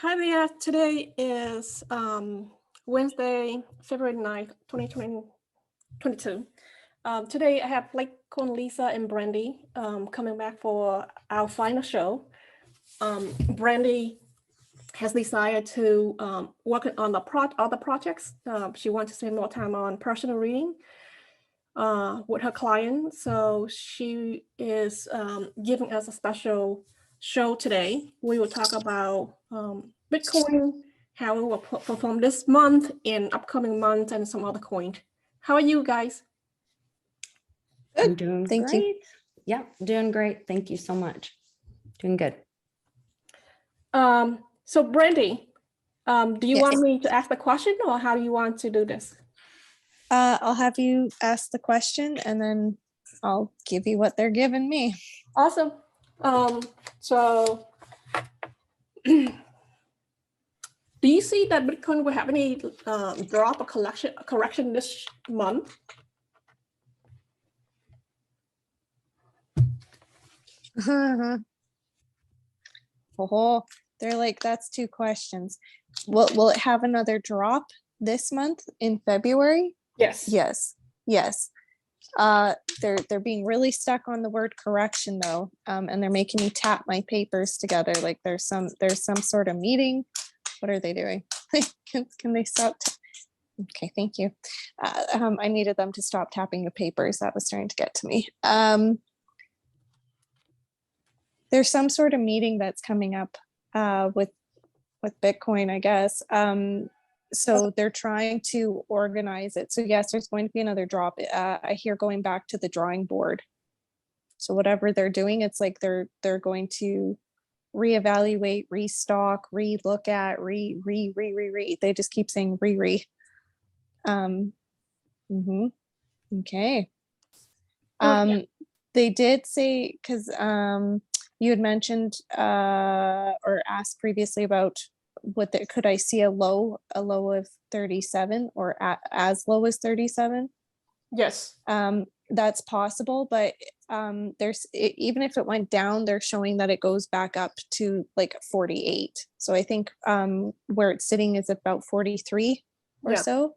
Hi there. Today is Wednesday, February 9th, 2022. Today I have Bitcoin, Lisa, and Brandy coming back for our final show. Brandy has decided to work on other projects. She wants to spend more time on personal reading with her clients. So she is giving us a special show today. We will talk about Bitcoin, how it will perform this month, in upcoming months, and some other coins. How are you guys? Good. I'm doing Thank great. You. Yeah, doing great. Thank you so much. Doing good. So Brandy, do you Yes. want me to ask the question, or how do you want to do this? I'll have you ask the question and then I'll give you what they're giving me. Awesome. So do you see that Bitcoin will have any drop or correction this month? Oh, they're like, that's two questions. Will it have another drop this month in February? Yes. Yes. They're being really stuck on the word correction though, and they're making me tap my papers together. Like there's some sort of meeting. What are they doing? Can they stop? Okay, thank you. I needed them to stop tapping the papers. That was starting to get to me. There's some sort of meeting that's coming up with Bitcoin, I guess. So they're trying to organize it. So yes, there's going to be another drop. I hear going back to the drawing board. So whatever they're doing, it's like they're going to reevaluate, restock, re-look at, re. They just keep saying re. Okay. They did say, because you had mentioned or asked previously about could I see a low of 37 or as low as 37? Yes. That's possible, but even if it went down, they're showing that it goes back up to like 48. So I think where it's sitting is about 43 or so.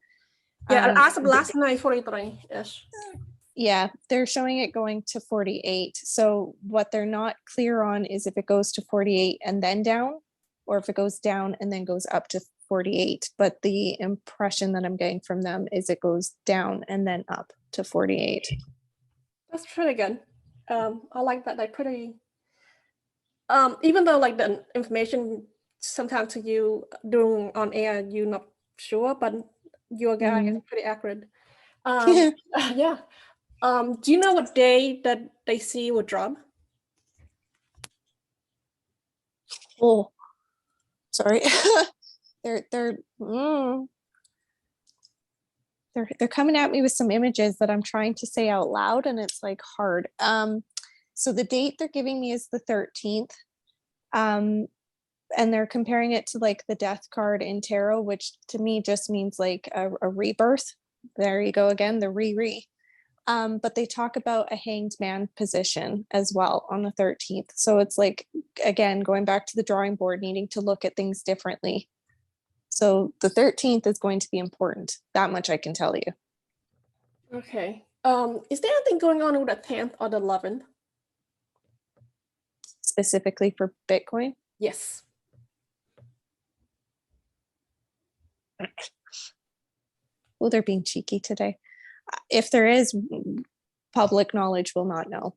Yeah, as of last night, 43. Yes. Yeah, they're showing it going to 48. So what they're not clear on is if it goes to 48 and then down, or if it goes down and then goes up to 48. But the impression that I'm getting from them is it goes down and then up to 48. That's pretty good. I like that. Like pretty. Even though like the information sometimes to you doing on air, you're not sure, but your guy is pretty accurate. Yeah. Do you know what day that they see will drop? Oh, sorry. They're coming at me with some images that I'm trying to say out loud, and it's like hard. So the date they're giving me is the 13th. And they're comparing it to like the death card in tarot, which to me just means like a rebirth. There you go again, the re. But they talk about a hanged man position as well on the 13th. So it's like, again, going back to the drawing board, needing to look at things differently. So the 13th is going to be important. That much I can tell you. Okay. Is there anything going on with the 10th or the 11th? Specifically for Bitcoin? Yes. Well, they're being cheeky today. If there is, public knowledge will not know.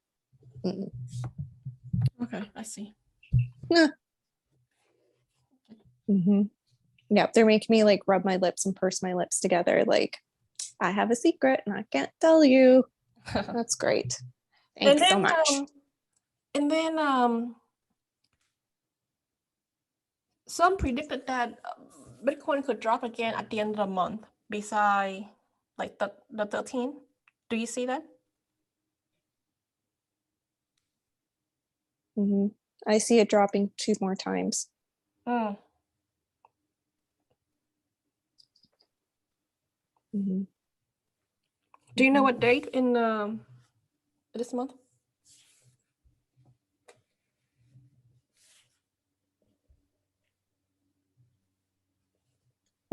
Okay, I see. Yeah. Yeah, they're making me like rub my lips and purse my lips together. Like, I have a secret and I can't tell you. That's great. Thanks so much. And then some predicted that Bitcoin could drop again at the end of the month, beside like the 13th. Do you see that? I see it dropping 2 more times. Do you know what date in this month?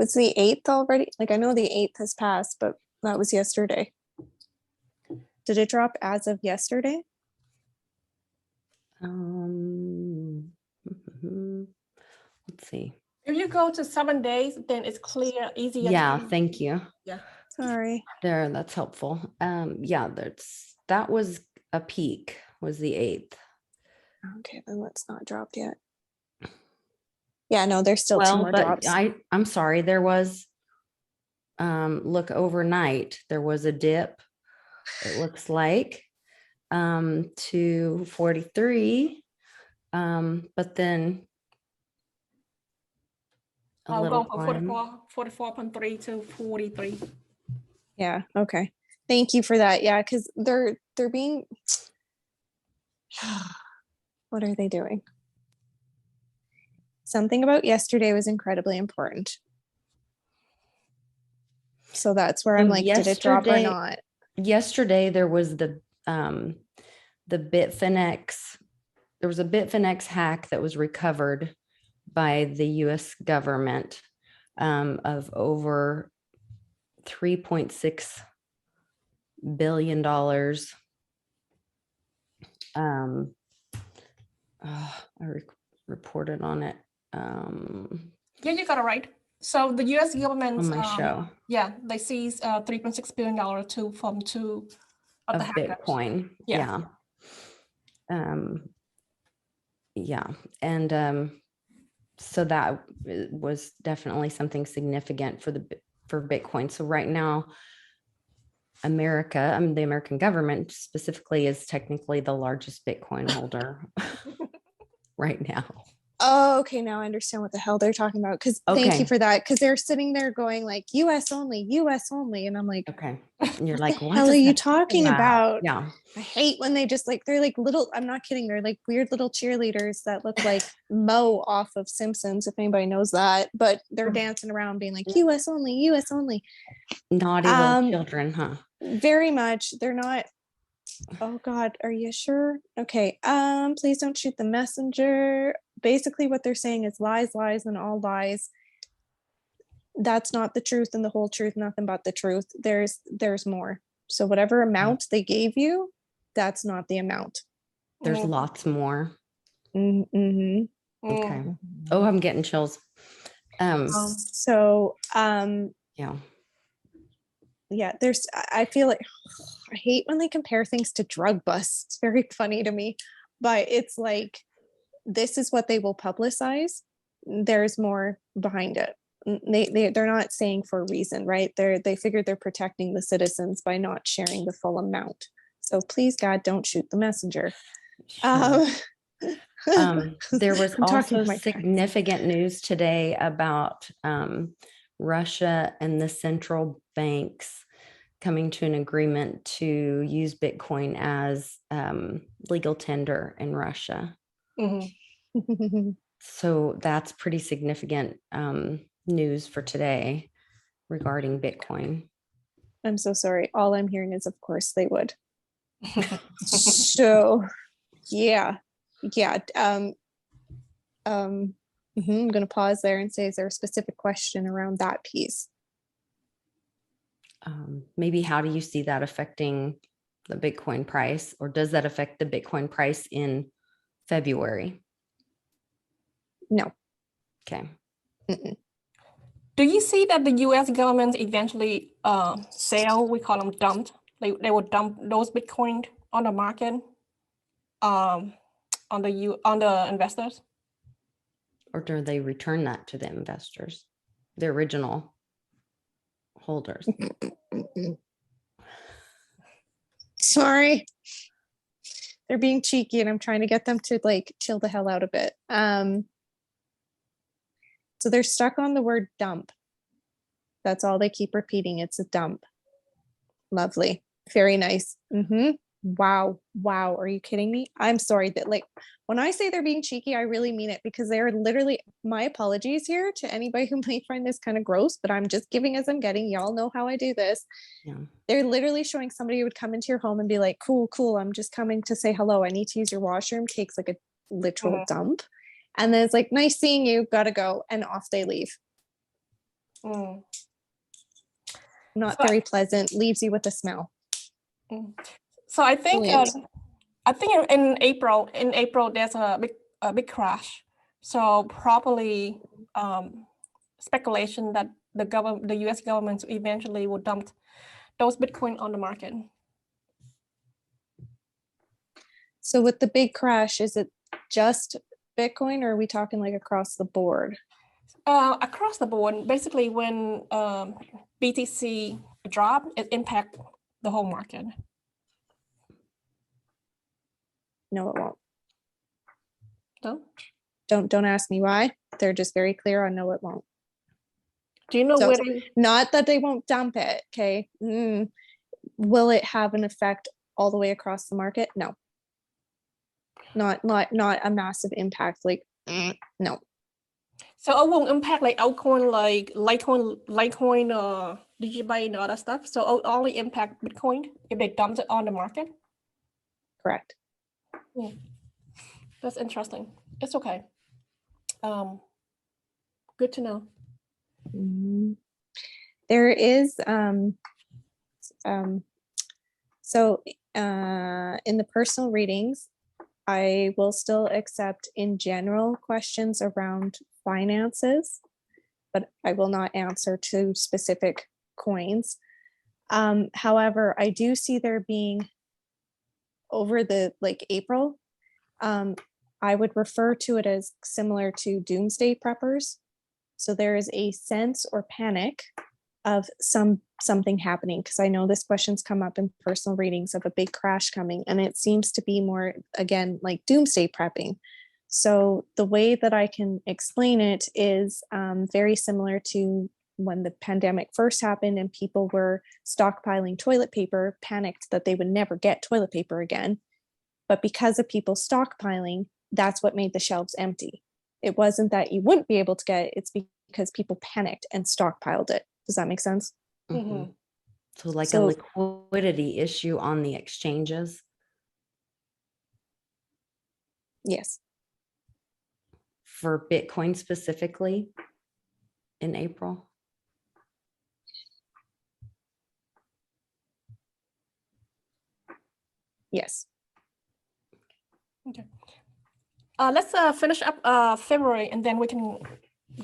Was the 8th already? Like, I know the 8th has passed, but that was yesterday. Did it drop as of yesterday? Let's see. If you go to 7 days, then it's clear, easier. Yeah, thank you. Yeah. Sorry. There, that's helpful. Yeah, that was a peak, was the 8th. Okay, then let's not drop yet. Yeah, no, there's still 2 more but drops. I'm sorry, there was, look, overnight, there was a dip, it looks like, to 43, but then a I'll little go for climb. 44.3 to 43. Yeah, okay. Thank you for that. Yeah, because they're being what are they doing? Something about yesterday was incredibly important. So that's where I'm like, did it drop or not? Yesterday there was the Bitfinex, there was a Bitfinex hack that was recovered by the US government of over $3.6 billion. I reported on it. Yeah, you got it right. So the U.S. government On my show. Yeah, they seized $3.6 billion from two of the hackers. Bitcoin. Yeah. Yeah. And so that was definitely something significant for Bitcoin. So right now, America, the American government specifically, is technically the largest Bitcoin holder right now. Oh, okay. Now I understand what the hell they're talking about. Because thank you for that. Because they're sitting there going like US only, US only. And I'm like, okay. And you're like, what hell are you talking about? Yeah. I hate when they just like, they're like little, I'm not kidding. They're like weird little cheerleaders that look like Mo off of Simpsons, if anybody knows that. But they're dancing around being like, US only, US only. Naughty little children, huh? Very much. They're not. Oh God, are you sure? Okay. Please don't shoot the messenger. Basically what they're saying is lies, lies, and all lies. That's not the truth and the whole truth, nothing but the truth. There's more. So whatever amount they gave you, that's not the amount. There's lots more. Mm-hmm. Okay. Oh, I'm getting chills. Yeah, I feel like I hate when they compare things to drug busts. It's very funny to me, but it's like, this is what they will publicize. There's more behind it. They're not saying for a reason, right? They figured they're protecting the citizens by not sharing the full amount. So please, God, don't shoot the messenger. Sure. There was also significant news today about Russia and the central banks coming to an agreement to use Bitcoin as legal tender in Russia. So that's pretty significant news for today regarding Bitcoin. I'm so sorry. All I'm hearing is, of course, they would. So, yeah. I'm going to pause there and say, is there a specific question around that piece? Maybe how do you see that affecting the Bitcoin price, or does that affect the Bitcoin price in February? No. Okay. Mm-mm. Do you see that the U.S. government eventually sell, we call them dumped, they would dump those Bitcoin on the market, on the investors? Or do they return that to the investors, the original holders? Sorry. They're being cheeky and I'm trying to get them to like chill the hell out a bit. So they're stuck on the word dump. That's all they keep repeating. It's a dump. Lovely. Very nice. Wow. Are you kidding me? I'm sorry that, like, when I say they're being cheeky, I really mean it, because they're literally, my apologies here to anybody who might find this kind of gross, but I'm just giving as I'm getting. Y'all know how I do this. Yeah. They're literally showing somebody who would come into your home and be like, cool. I'm just coming to say hello. I need to use your washroom. Takes like a literal dump. And then it's like, nice seeing you. Gotta go. And off they leave. Mm. Not So very pleasant, leaves you with a smell. So I think Brilliant. in April there's a big crash. So probably speculation that the US government eventually will dump those Bitcoin on the market. So with the big crash, is it just Bitcoin, or are we talking like across the board? Across the board, basically when BTC drop, it impact the whole market. No, it won't. No? Don't ask me why. They're just very clear on no, it won't. Do you know So, where they... not that they won't dump it, okay? Will it have an effect all the way across the market? No. Not a massive impact, like, no. So it won't impact like altcoin, like Litecoin, Digibyte and all that stuff. So it only impact Bitcoin if they dump it on the market. Correct. Yeah. That's interesting. It's okay. Good to know. There is so in the personal readings, I will still accept in general questions around finances, but I will not answer to specific coins. However, I do see there being over the April, I would refer to it as similar to doomsday preppers. So there is a sense or panic of something happening, because I know this question's come up in personal readings of a big crash coming, and it seems to be more, again, like doomsday prepping. So the way that I can explain it is very similar to when the pandemic first happened and people were stockpiling toilet paper, panicked that they would never get toilet paper again. But because of people stockpiling, that's what made the shelves empty. It wasn't that you wouldn't be able to get it, it's because people panicked and stockpiled it. Does that make sense? Mm-hmm. So a liquidity issue on the exchanges? Yes. For Bitcoin specifically in April? Yes. Okay. Let's finish up February, and then we can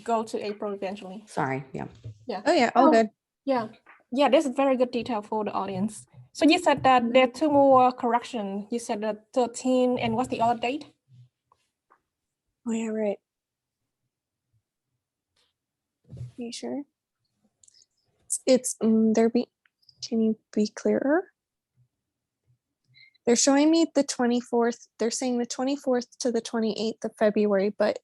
go to April eventually. Sorry. Yeah. Yeah. Oh yeah. All good. Yeah. Yeah. This is very good detail for the audience. So you said that there are two more corrections. You said that 13, and what's the other date? Oh yeah, right. Are you sure? It's can you be clearer? They're showing me the 24th. They're saying the 24th to the 28th of February, but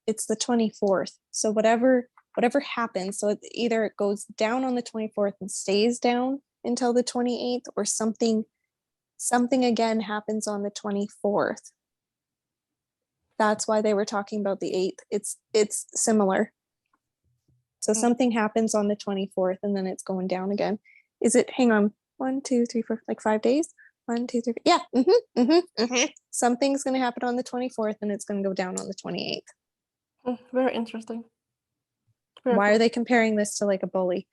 it's the 24th. So whatever happens, so either it goes down on the 24th and stays down until the 28th, or something again happens on the 24th. That's why they were talking about the 8th. It's similar. So something happens on the 24th and then it's going down again. Is it, hang on, 1, 2, 3, 4, like 5 days? 1, 2, 3, yeah. Something's going to happen on the 24th and it's going to go down on the 28th. Very interesting. Why are they comparing this to like a bully?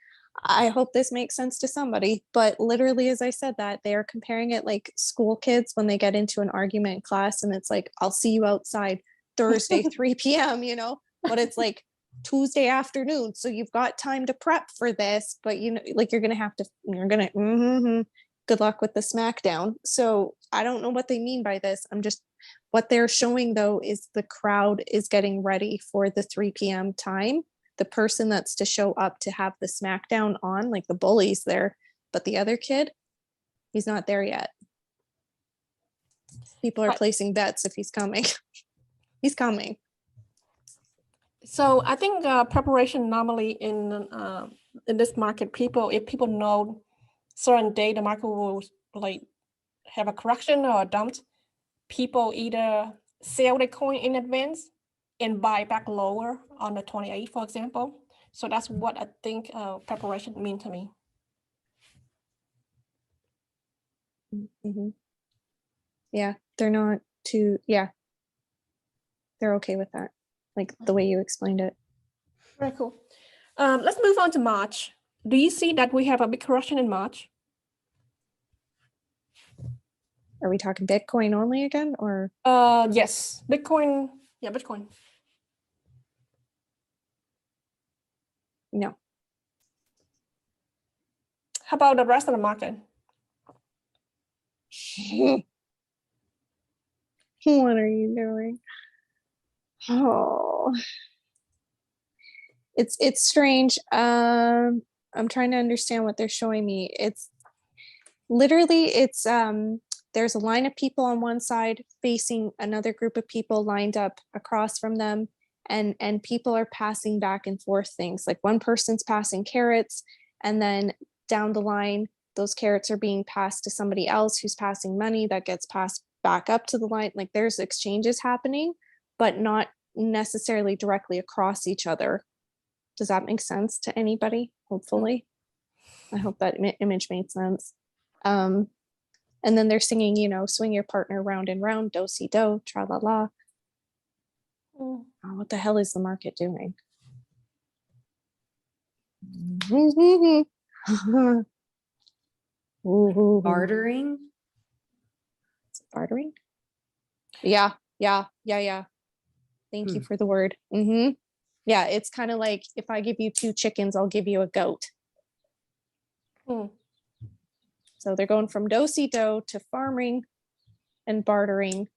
I hope this makes sense to somebody, but literally, as I said that, they are comparing it like school kids when they get into an argument in class and it's like, I'll see you outside Thursday, 3 p.m., you know, but it's like Tuesday afternoon. So you've got time to prep for this, but you know, like you're going to good luck with the smackdown. So I don't know what they mean by this. What they're showing though, is the crowd is getting ready for the 3 p.m. time. The person that's to show up to have the smackdown on, like the bully's there, but the other kid, he's not there yet. People are placing bets if he's coming. He's coming. So I think preparation normally in this market, if people know certain day the market will like have a correction or a dump, people either sell the coin in advance and buy back lower on the 28th, for example. So that's what I think preparation mean to me. Yeah, they're not too, yeah. They're okay with that, like the way you explained it. Very cool. Let's move on to March. Do you see that we have a big correction in March? Are we talking Bitcoin only again, or? Yes, Bitcoin. Yeah, Bitcoin. No. How about the rest of the market? What are you doing? Oh, it's strange. I'm trying to understand what they're showing me. It's literally, there's a line of people on one side facing another group of people lined up across from them, and people are passing back and forth things. Like one person's passing carrots, and then down the line, those carrots are being passed to somebody else who's passing money that gets passed back up to the line. Like there's exchanges happening, but not necessarily directly across each other. Does that make sense to anybody? Hopefully. I hope that image made sense. And then they're singing, you know, swing your partner round and round, do-si-do, tra-la-la. Oh, what the hell is the market doing? Bartering? Is it bartering? Yeah. Thank you for the word. Yeah, it's kind of like, if I give you 2 chickens, I'll give you a goat. So they're going from do-si-do to farming and bartering.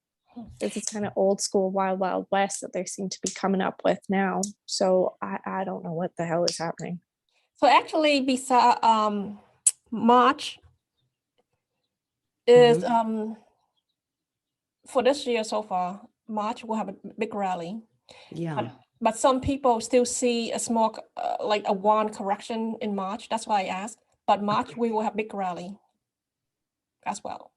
This is kind of old school wild west that they seem to be coming up with now. So I don't know what the hell is happening. So actually, besides March is for this year so far, March will have a big rally. Yeah. But some people still see a small, like a one correction in March. That's why I asked. But March, we will have big rally as well.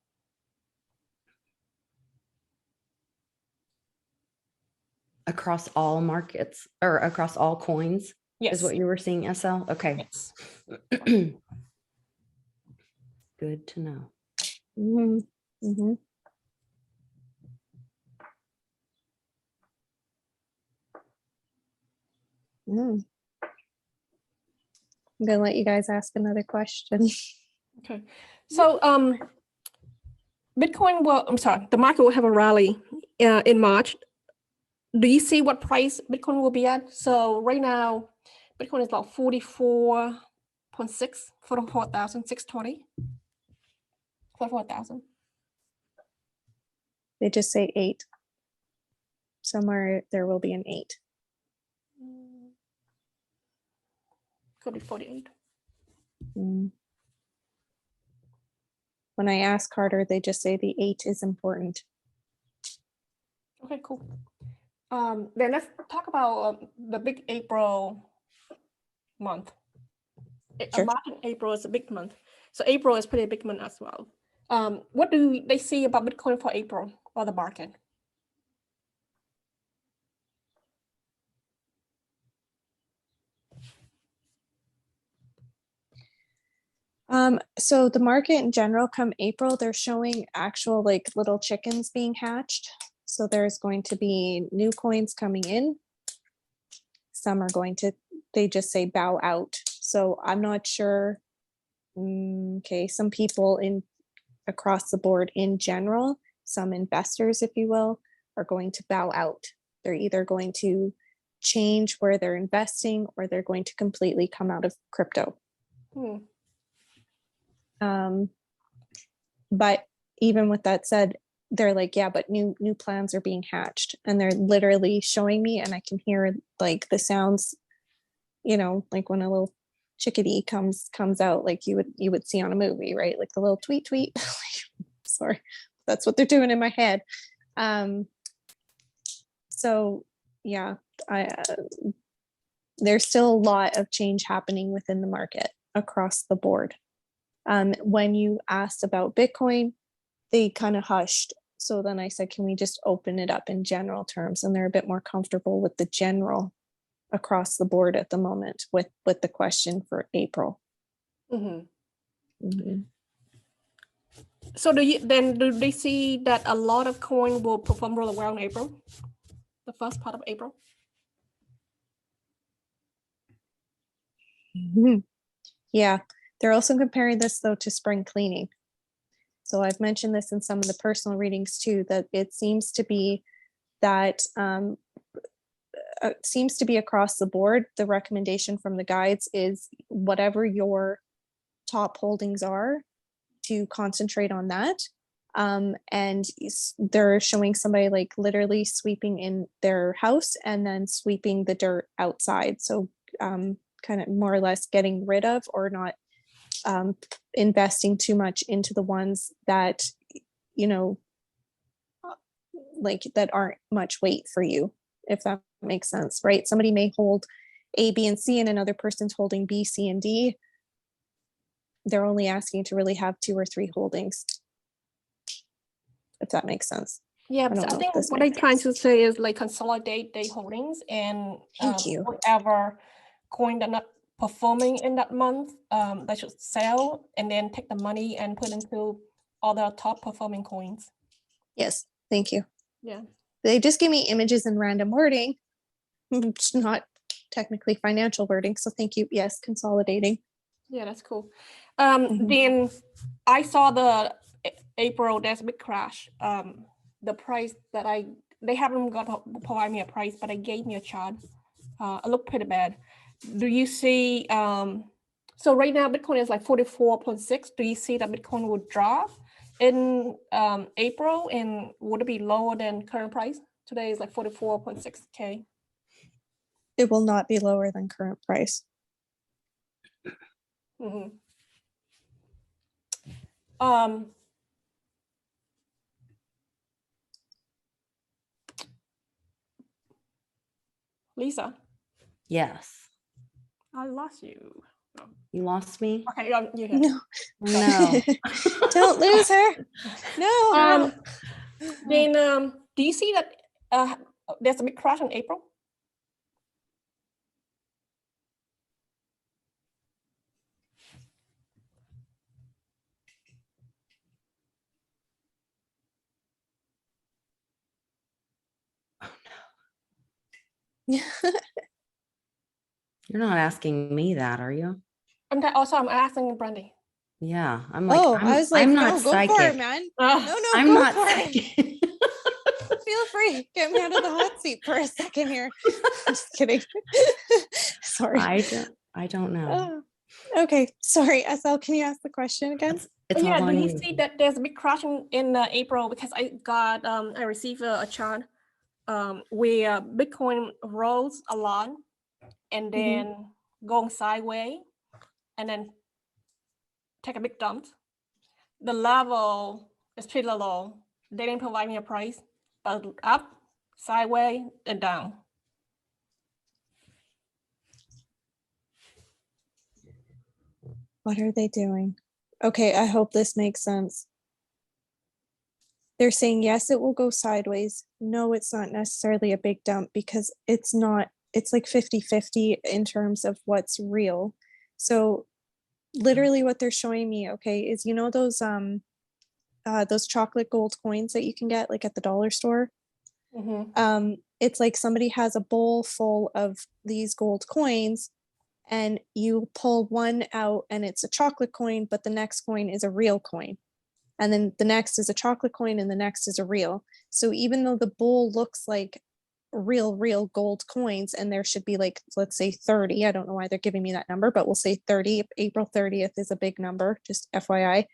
Across all markets or across all coins? Yes. Is what you were seeing, SL? Okay. Yes. Good to know. I'm gonna let you guys ask another question. Okay. So Bitcoin will, I'm sorry, the market will have a rally in March. Do you see what price Bitcoin will be at? So right now, Bitcoin is about 44.6, 44,620. 44,000. They just say 8. Somewhere there will be an 8. Could be 48. When I ask Carter, they just say the 8 is important. Okay, cool. Then let's talk about the big April month. Sure. March and April is a big month. So April is pretty big month as well. What do they see about Bitcoin for April or the market? So the market in general, come April, they're showing actual like little chickens being hatched. So there's going to be new coins coming in. Some are going to, they just say bow out. So I'm not sure. Okay, some people in across the board in general, some investors, if you will, are going to bow out. They're either going to change where they're investing or they're going to completely come out of crypto. But even with that said, they're like, yeah, but new plans are being hatched, and they're literally showing me, and I can hear like the sounds, you know, like when a little chickadee comes out, like you would see on a movie, right? Like the little tweet. Sorry, that's what they're doing in my head. So yeah, there's still a lot of change happening within the market across the board. When you asked about Bitcoin, they kind of hushed. So then I said, can we just open it up in general terms? And they're a bit more comfortable with the general across the board at the moment with the question for April. So do they see that a lot of coin will perform really well in April? The first part of April? Yeah, they're also comparing this though to spring cleaning. So I've mentioned this in some of the personal readings too, that it seems to be that seems to be across the board. The recommendation from the guides is whatever your top holdings are, to concentrate on that. And they're showing somebody like literally sweeping in their house and then sweeping the dirt outside. So kind of more or less getting rid of or not investing too much into the ones that, you know, like that aren't much weight for you, if that makes sense, right? Somebody may hold A, B, and C, and another person's holding B, C, and D. They're only asking to really have 2 or 3 holdings, if that makes sense. Yeah, I I think what I'm trying to say is like consolidate their holdings and whatever coin that not performing in that month, they should sell and then take the money and put into other top performing coins. Yes, thank you. Yeah. They just give me images and random wording, it's not technically financial wording. So thank you. Yes, consolidating. Yeah, that's cool. Then I saw the April, there's a big crash. The price that they haven't got to provide me a price, but they gave me a chart. It looked pretty bad. Do you see, so right now Bitcoin is like 44.6. Do you see that Bitcoin would drop in April, and would it be lower than current price? Today is like 44.6K. It will not be lower than current price. Lisa. Yes. I lost you. Oh. You lost me? Okay, you No. No. Don't lose her. No. Then do you see that there's a big crash in April? You're not asking me that, are you? I'm asking Brandy. Yeah, I'm like, I was like, I'm no, not psychic. go for it, man. No, I'm go not for psychic. it. Feel free. Get me out of the hot seat for a second here. I'm just kidding. Sorry. I don't know. Okay, sorry. SL, can you ask the question again? It's yeah, all do on you see that there's a big crash in April? Because I received a chart where Bitcoin rose a lot and then going sideways and then take a big dump. The level is pretty low. They didn't provide me a price, but up, sideways, and down. What are they doing? Okay, I hope this makes sense. They're saying, yes, it will go sideways. No, it's not necessarily a big dump because it's not, it's like 50-50 in terms of what's real. So literally what they're showing me, okay, is, you know, those chocolate gold coins that you can get like at the dollar store. It's like somebody has a bowl full of these gold coins and you pull one out and it's a chocolate coin, but the next coin is a real coin. And then the next is a chocolate coin and the next is a real. So even though the bowl looks like real gold coins, and there should be like, let's say 30, I don't know why they're giving me that number, but we'll say 30. April 30th is a big number, just FYI.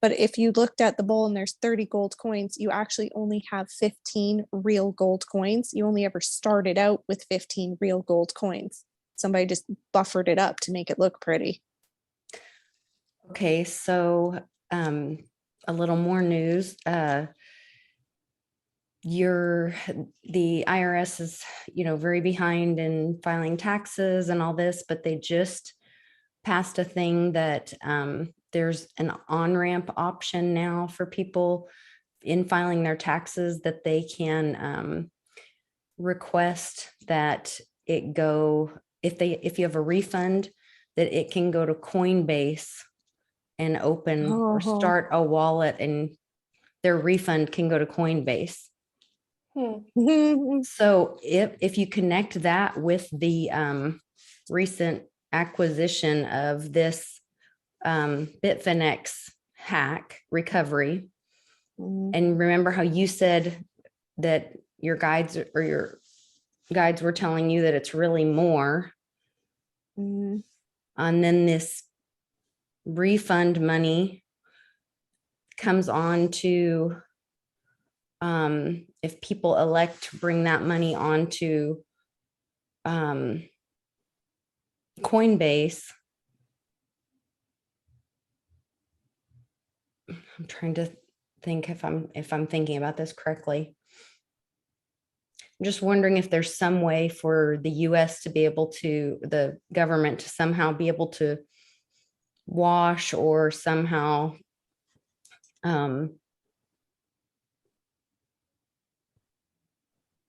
But if you looked at the bowl and there's 30 gold coins, you actually only have 15 real gold coins. You only ever started out with 15 real gold coins. Somebody just buffered it up to make it look pretty. Okay, so a little more news. The IRS is, very behind in filing taxes and all this, but they just passed a thing that there's an on-ramp option now for people in filing their taxes, that they can request that it go, if you have a refund, that it can go to Coinbase and open or start a wallet, and their refund can go to Coinbase. So if you connect that with the recent acquisition of this Bitfinex hack recovery. And remember how you said that your guides were telling you that it's really more. And then this refund money comes on to, if people elect to bring that money onto Coinbase. I'm trying to think if I'm thinking about this correctly. I'm just wondering if there's some way for the US to be able to, the government to somehow be able to wash or somehow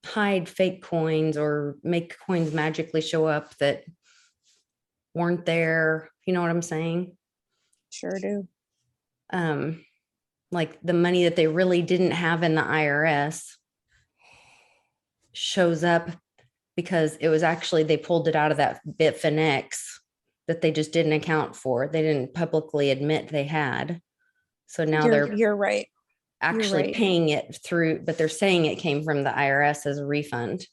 hide fake coins or make coins magically show up that weren't there. You know what I'm saying? Sure do. Like the money that they really didn't have in the IRS shows up because it was actually, they pulled it out of that Bitfinex that they just didn't account for. They didn't publicly admit they had. So now you're right. Actually paying it through, but they're saying it came from the IRS as a refund.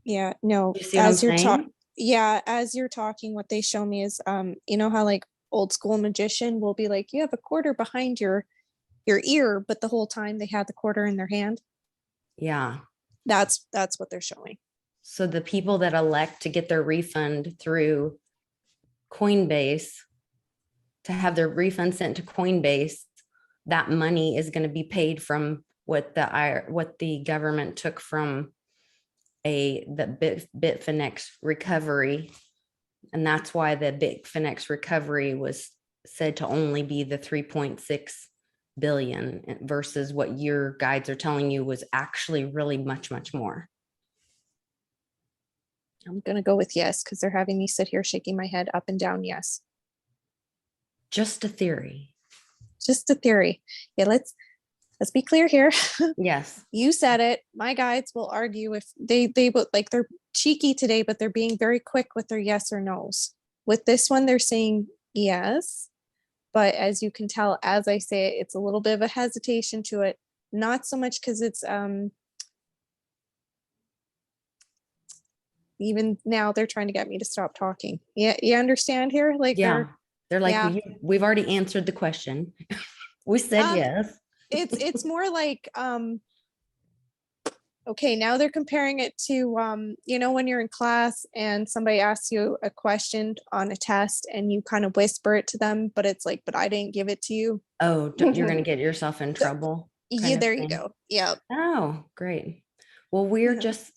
Yeah, no, You see what I'm saying? As you're talking, what they show me is, you know how like old school magician will be like, you have a quarter behind your ear, but the whole time they had the quarter in their hand. Yeah. That's what they're showing. So the people that elect to get their refund through Coinbase, to have their refund sent to Coinbase, that money is going to be paid from what the government took from the Bitfinex recovery. And that's why the Bitfinex recovery was said to only be the 3.6 billion versus what your guides are telling you was actually really much, much more. I'm going to go with yes, because they're having me sit here shaking my head up and down. Yes. Just a theory. Just a theory. Yeah, let's be clear here. Yes. You said it. My guides will argue if they like, they're cheeky today, but they're being very quick with their yes or no's. With this one, they're saying yes. But as you can tell, as I say it, it's a little bit of a hesitation to it. Not so much because it's even now they're trying to get me to stop talking. Yeah, you understand here? Like they're like, yeah. We've already answered the question. We said yes. It's more like okay, now they're comparing it to you know, when you're in class and somebody asks you a question on a test and you kind of whisper it to them, but it's like, but I didn't give it to you. Oh, you're going to get yourself in trouble. Yeah, there you go. Yeah. Oh, great. Well,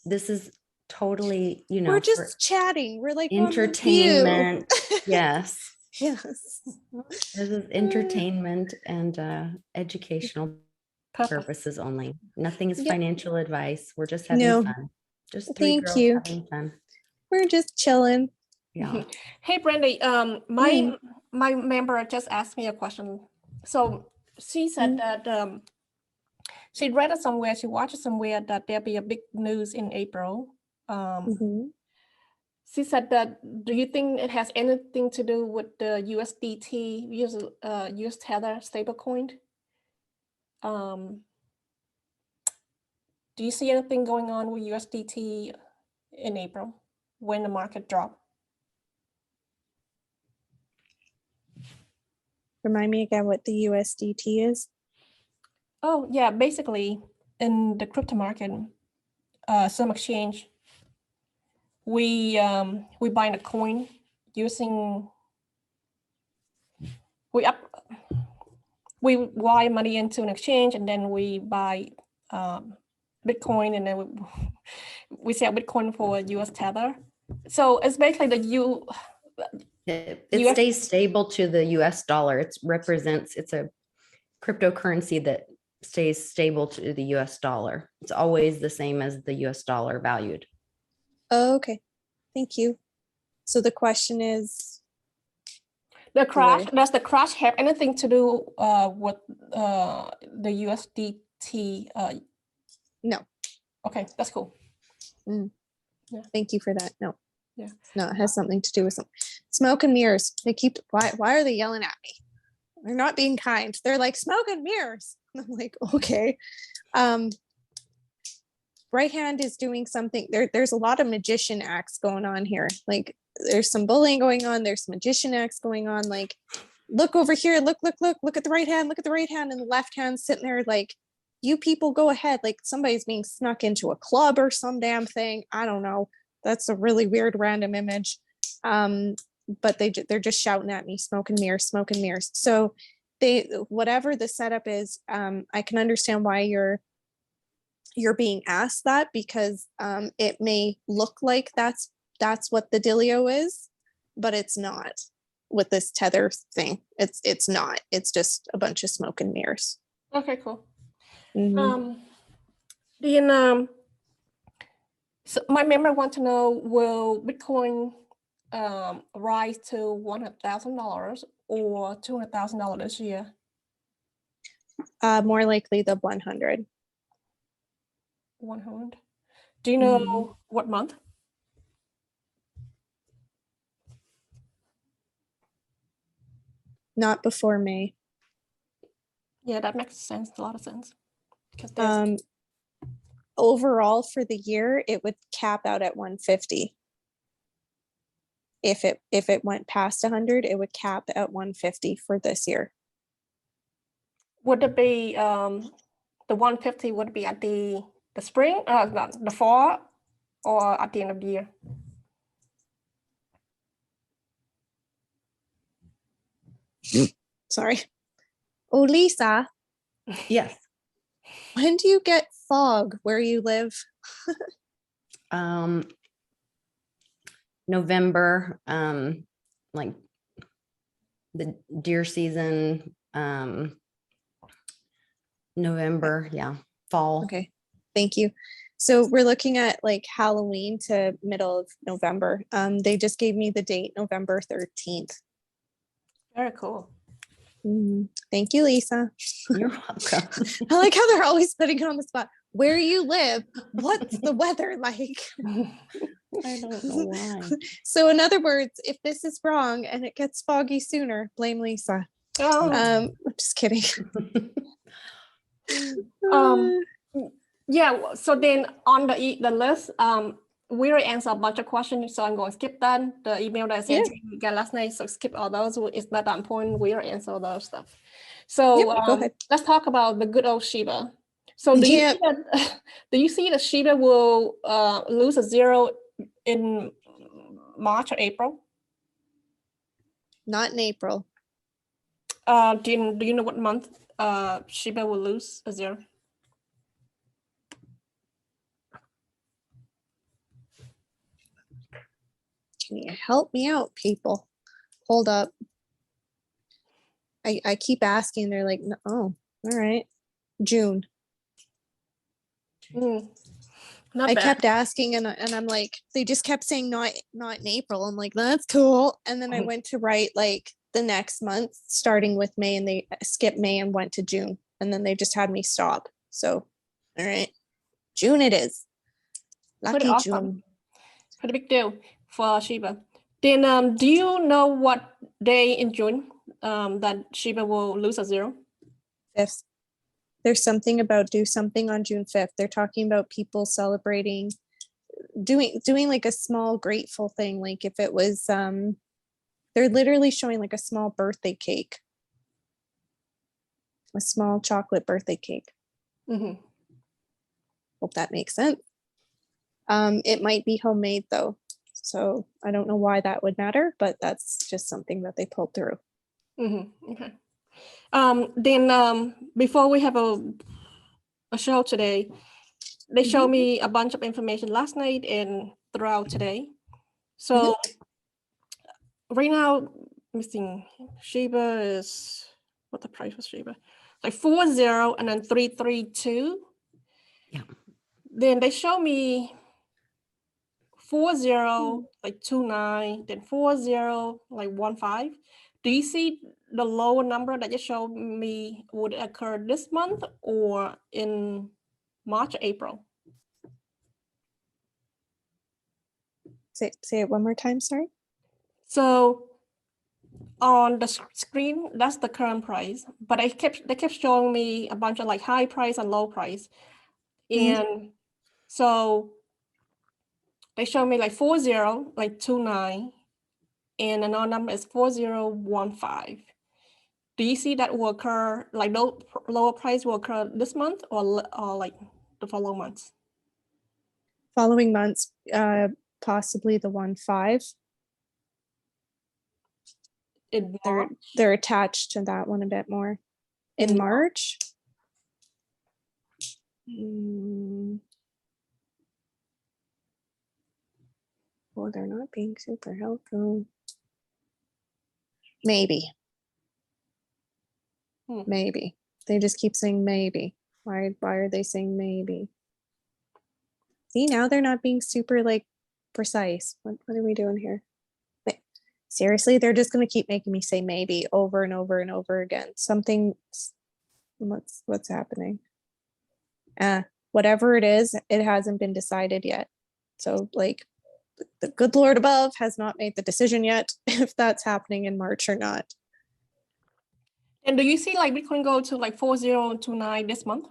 this is totally, you know, we're just chatting. We're like entertainment. Yes. Yes. This is entertainment and educational purposes only. Nothing is financial advice. We're just having fun. Just three girls having fun. We're just chilling. Yeah. Hey, Brandy. My member just asked me a question. So she said that she read it somewhere. She watched it somewhere that there'll be a big news in April. She said that, do you think it has anything to do with the USDT, US Tether stablecoin? Do you see anything going on with USDT in April when the market dropped? Remind me again what the USDT is. Oh yeah, basically in the crypto market, some exchange, we buy the coin using, we wire money into an exchange and then we buy Bitcoin, and then we sell Bitcoin for US Tether. So it's basically it stays stable to the US dollar. It's a cryptocurrency that stays stable to the US dollar. It's always the same as the US dollar valued. Oh, okay. Thank you. So the question is, the crash, does the crash have anything to do with the USDT? No. Okay, that's cool. Yeah. Thank you for that. No. Yeah. No, it has something to do with something. Smoke and mirrors. They keep, why are they yelling at me? They're not being kind. They're like, smoke and mirrors. I'm like, okay. Right hand is doing something. There's a lot of magician acts going on here. Like there's some bullying going on. There's magician acts going on. Like, look over here. Look at the right hand. Look at the right hand. And the left hand sitting there like, you people go ahead. Like somebody's being snuck into a club or some damn thing. I don't know. That's a really weird random image. But they're just shouting at me, smoke and mirrors, smoke and mirrors. So whatever the setup is, I can understand why you're being asked that, because it may look like that's what the dealio is, but it's not with this tether thing. It's not. It's just a bunch of smoke and mirrors. Okay, cool. Mm-hmm. So my member want to know, will Bitcoin rise to $100,000 or $200,000 this year? More likely the 100. 100. Do you know what month? Not before May. Yeah, that makes sense. A lot of sense. Because overall for the year, it would cap out at 150. If it went past 100, it would cap at 150 for this year. Would it be the 150? Would it be at the spring, the fall, or at the end of the year? Sorry. Oh, Lisa. Yes. When do you get fog where you live? November, like the deer season, November, yeah, fall. Okay, thank you. So we're looking at like Halloween to middle of November. They just gave me the date, November 13th. Very cool. Thank you, Lisa. You're welcome. I like how they're always putting it on the spot. Where you live, what's the weather like? I don't know why. So in other words, if this is wrong and it gets foggy sooner, blame Lisa. I'm just kidding. Yeah, so then on the list, we already answered a bunch of questions, so I'm going to skip that. The email that I sent you guys last night, so skip all those. It's not that important. We already answered all those stuff. So go ahead. Let's talk about the good old Shiba. So do you see that Shiba will lose a zero in March or April? Not in April. Do you know what month Shiba will lose a zero? Can you help me out, people? Hold up. I keep asking. They're like, no, oh, all right. June. I kept asking and I'm like, they just kept saying not in April. I'm like, that's cool. And then I went to write like the next month, starting with May, and they skipped May and went to June. And then they just had me stop. So, all right, June it is. Lucky awesome. June. Pretty big deal for Shiba. Then do you know what day in June that Shiba will lose a zero? 5th. There's something about do something on June 5th. They're talking about people celebrating, doing like a small grateful thing. Like if it was, they're literally showing like a small birthday cake, a small chocolate birthday cake. Hope that makes sense. It might be homemade though. So I don't know why that would matter, but that's just something that they pulled through. Okay. Then before we have a show today, they showed me a bunch of information last night and throughout today. So right now, missing Shiba is, what the price was Shiba? Like 40 and then 332. Yeah. Then they show me 40 like 29, then 40 like 15. Do you see the lower number that you showed me would occur this month or in March or April? Say it one more time, sorry. So on the screen, that's the current price, but they kept showing me a bunch of like high price and low price. And so they show me like 40.29 and another number is 4015. Do you see that will occur, like lower price will occur this month or like the following months? Following months, possibly the 1.5. They're attached to that one a bit more. In March. Well, they're not being super helpful. Maybe. Maybe. They just keep saying maybe. Why are they saying maybe? See, now they're not being super like precise. What are we doing here? Seriously, they're just going to keep making me say maybe over and over and over again. Something, what's happening? Whatever it is, it hasn't been decided yet. So like the good Lord above has not made the decision yet if that's happening in March or not. And do you see like Bitcoin go to like 4029 this month?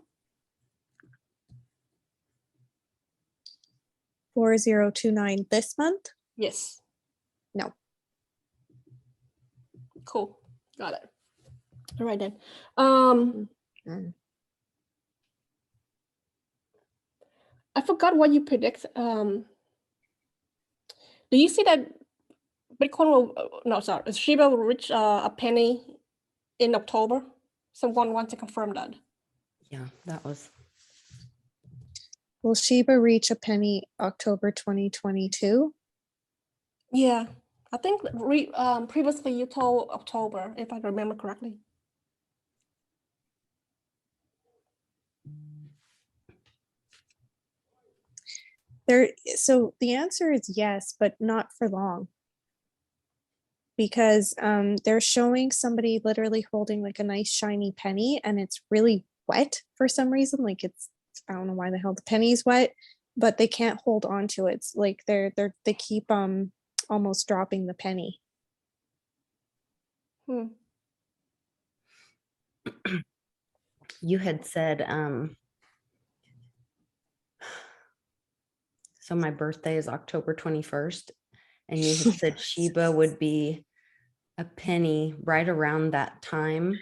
4029 this month? Yes. No. Cool. Got it. All right then. I forgot what you predict. Do you see that Bitcoin will, Shiba will reach a penny in October? Someone wants to confirm that. Yeah, that was. Will Shiba reach a penny October 2022? Yeah, I think previously you told October, if I remember correctly. So the answer is yes, but not for long. Because they're showing somebody literally holding like a nice shiny penny and it's really wet for some reason. Like I don't know why the hell the penny's wet, but they can't hold on to it. It's like they keep almost dropping the penny. You had said so my birthday is October 21st, and you had said Shiba would be a penny right around that time.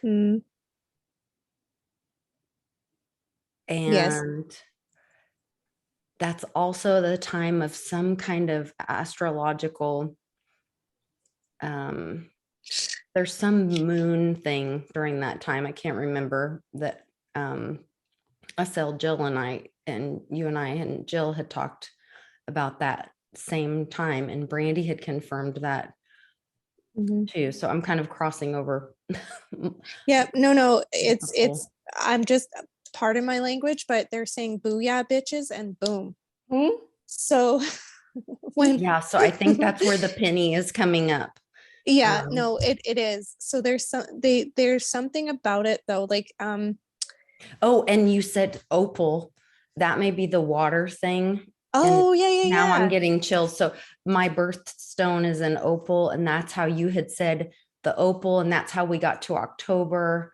And yes. That's also the time of some kind of astrological, there's some moon thing during that time. I can't remember that. Jill and you and I and Jill had talked about that same time, and Brandy had confirmed that too. So I'm kind of crossing over. Yeah, no, it's I'm just, pardon my language, but they're saying booyah bitches and boom. So yeah, so I think that's where the penny is coming up. Yeah, no, it is. So there's something about it though, like oh, and you said opal, that may be the water thing. Oh, yeah. Now I'm getting chills. So my birthstone is an opal, and that's how you had said the opal, and that's how we got to October.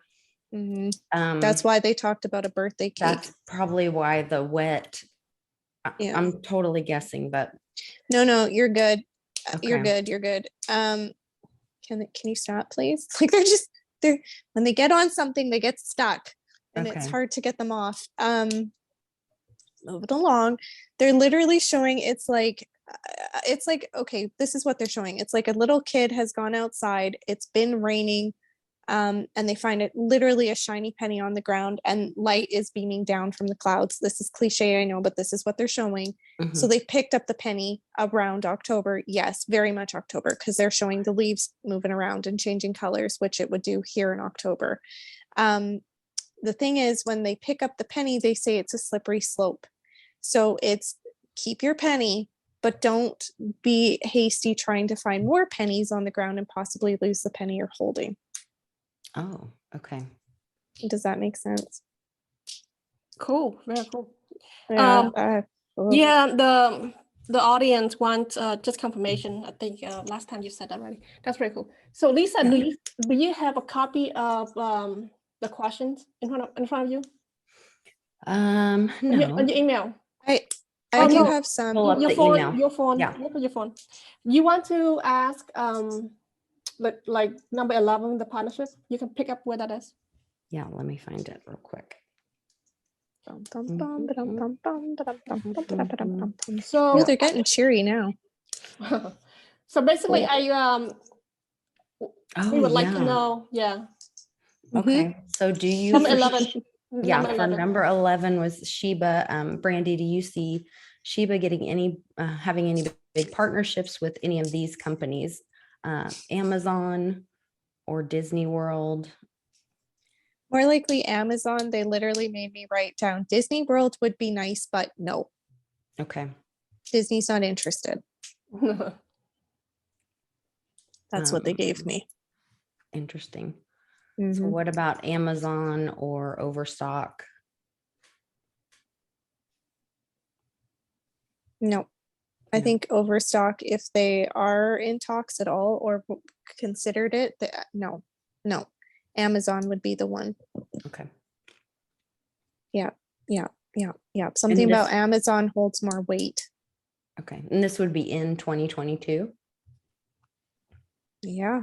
That's why they talked about a birthday cake. That's probably why the wet. Yeah. I'm totally guessing, but no, you're good. Okay. You're good. Can you stop, please? Like they're when they get on something, they get stuck, and it's hard to get them off. Move it along. They're literally showing it's like okay, this is what they're showing. It's like a little kid has gone outside, it's been raining, and they find it literally a shiny penny on the ground and light is beaming down from the clouds. This is cliche, I know, but this is what they're showing. So they picked up the penny around October. Yes, very much October, because they're showing the leaves moving around and changing colors, which it would do here in October. The thing is, when they pick up the penny, they say it's a slippery slope. So it's keep your penny, but don't be hasty trying to find more pennies on the ground and possibly lose the penny you're holding. Oh, okay. Does that make sense? Cool. Very cool. Yeah. Yeah, the audience wants just confirmation. I think last time you said that already. That's pretty cool. So Lisa, Yeah. do you have a copy of the questions in front of you? No. On your email. I do have some. Pull up Your the phone. email. Your phone. Yeah. Look at your phone. You want to ask like number 11, the partnership? You can pick up where that is. Yeah, let me find it real quick. So they're getting cheery now. So basically, we would like to yeah. know. Yeah. Okay. So do you? Number 11. Yeah, Number for 11. number 11 was Shiba. Brandy, do you see Shiba getting any, having any big partnerships with any of these companies? Amazon or Disney World? More likely Amazon. They literally made me write down Disney World would be nice, but no. Okay. Disney's not interested. That's what they gave me. Interesting. Mm-hmm. So what about Amazon or Overstock? No. I think Overstock, if they are in talks at all or considered it, no. Amazon would be the one. Okay. Yeah. Something about Amazon holds more weight. Okay. And this would be in 2022? Yeah.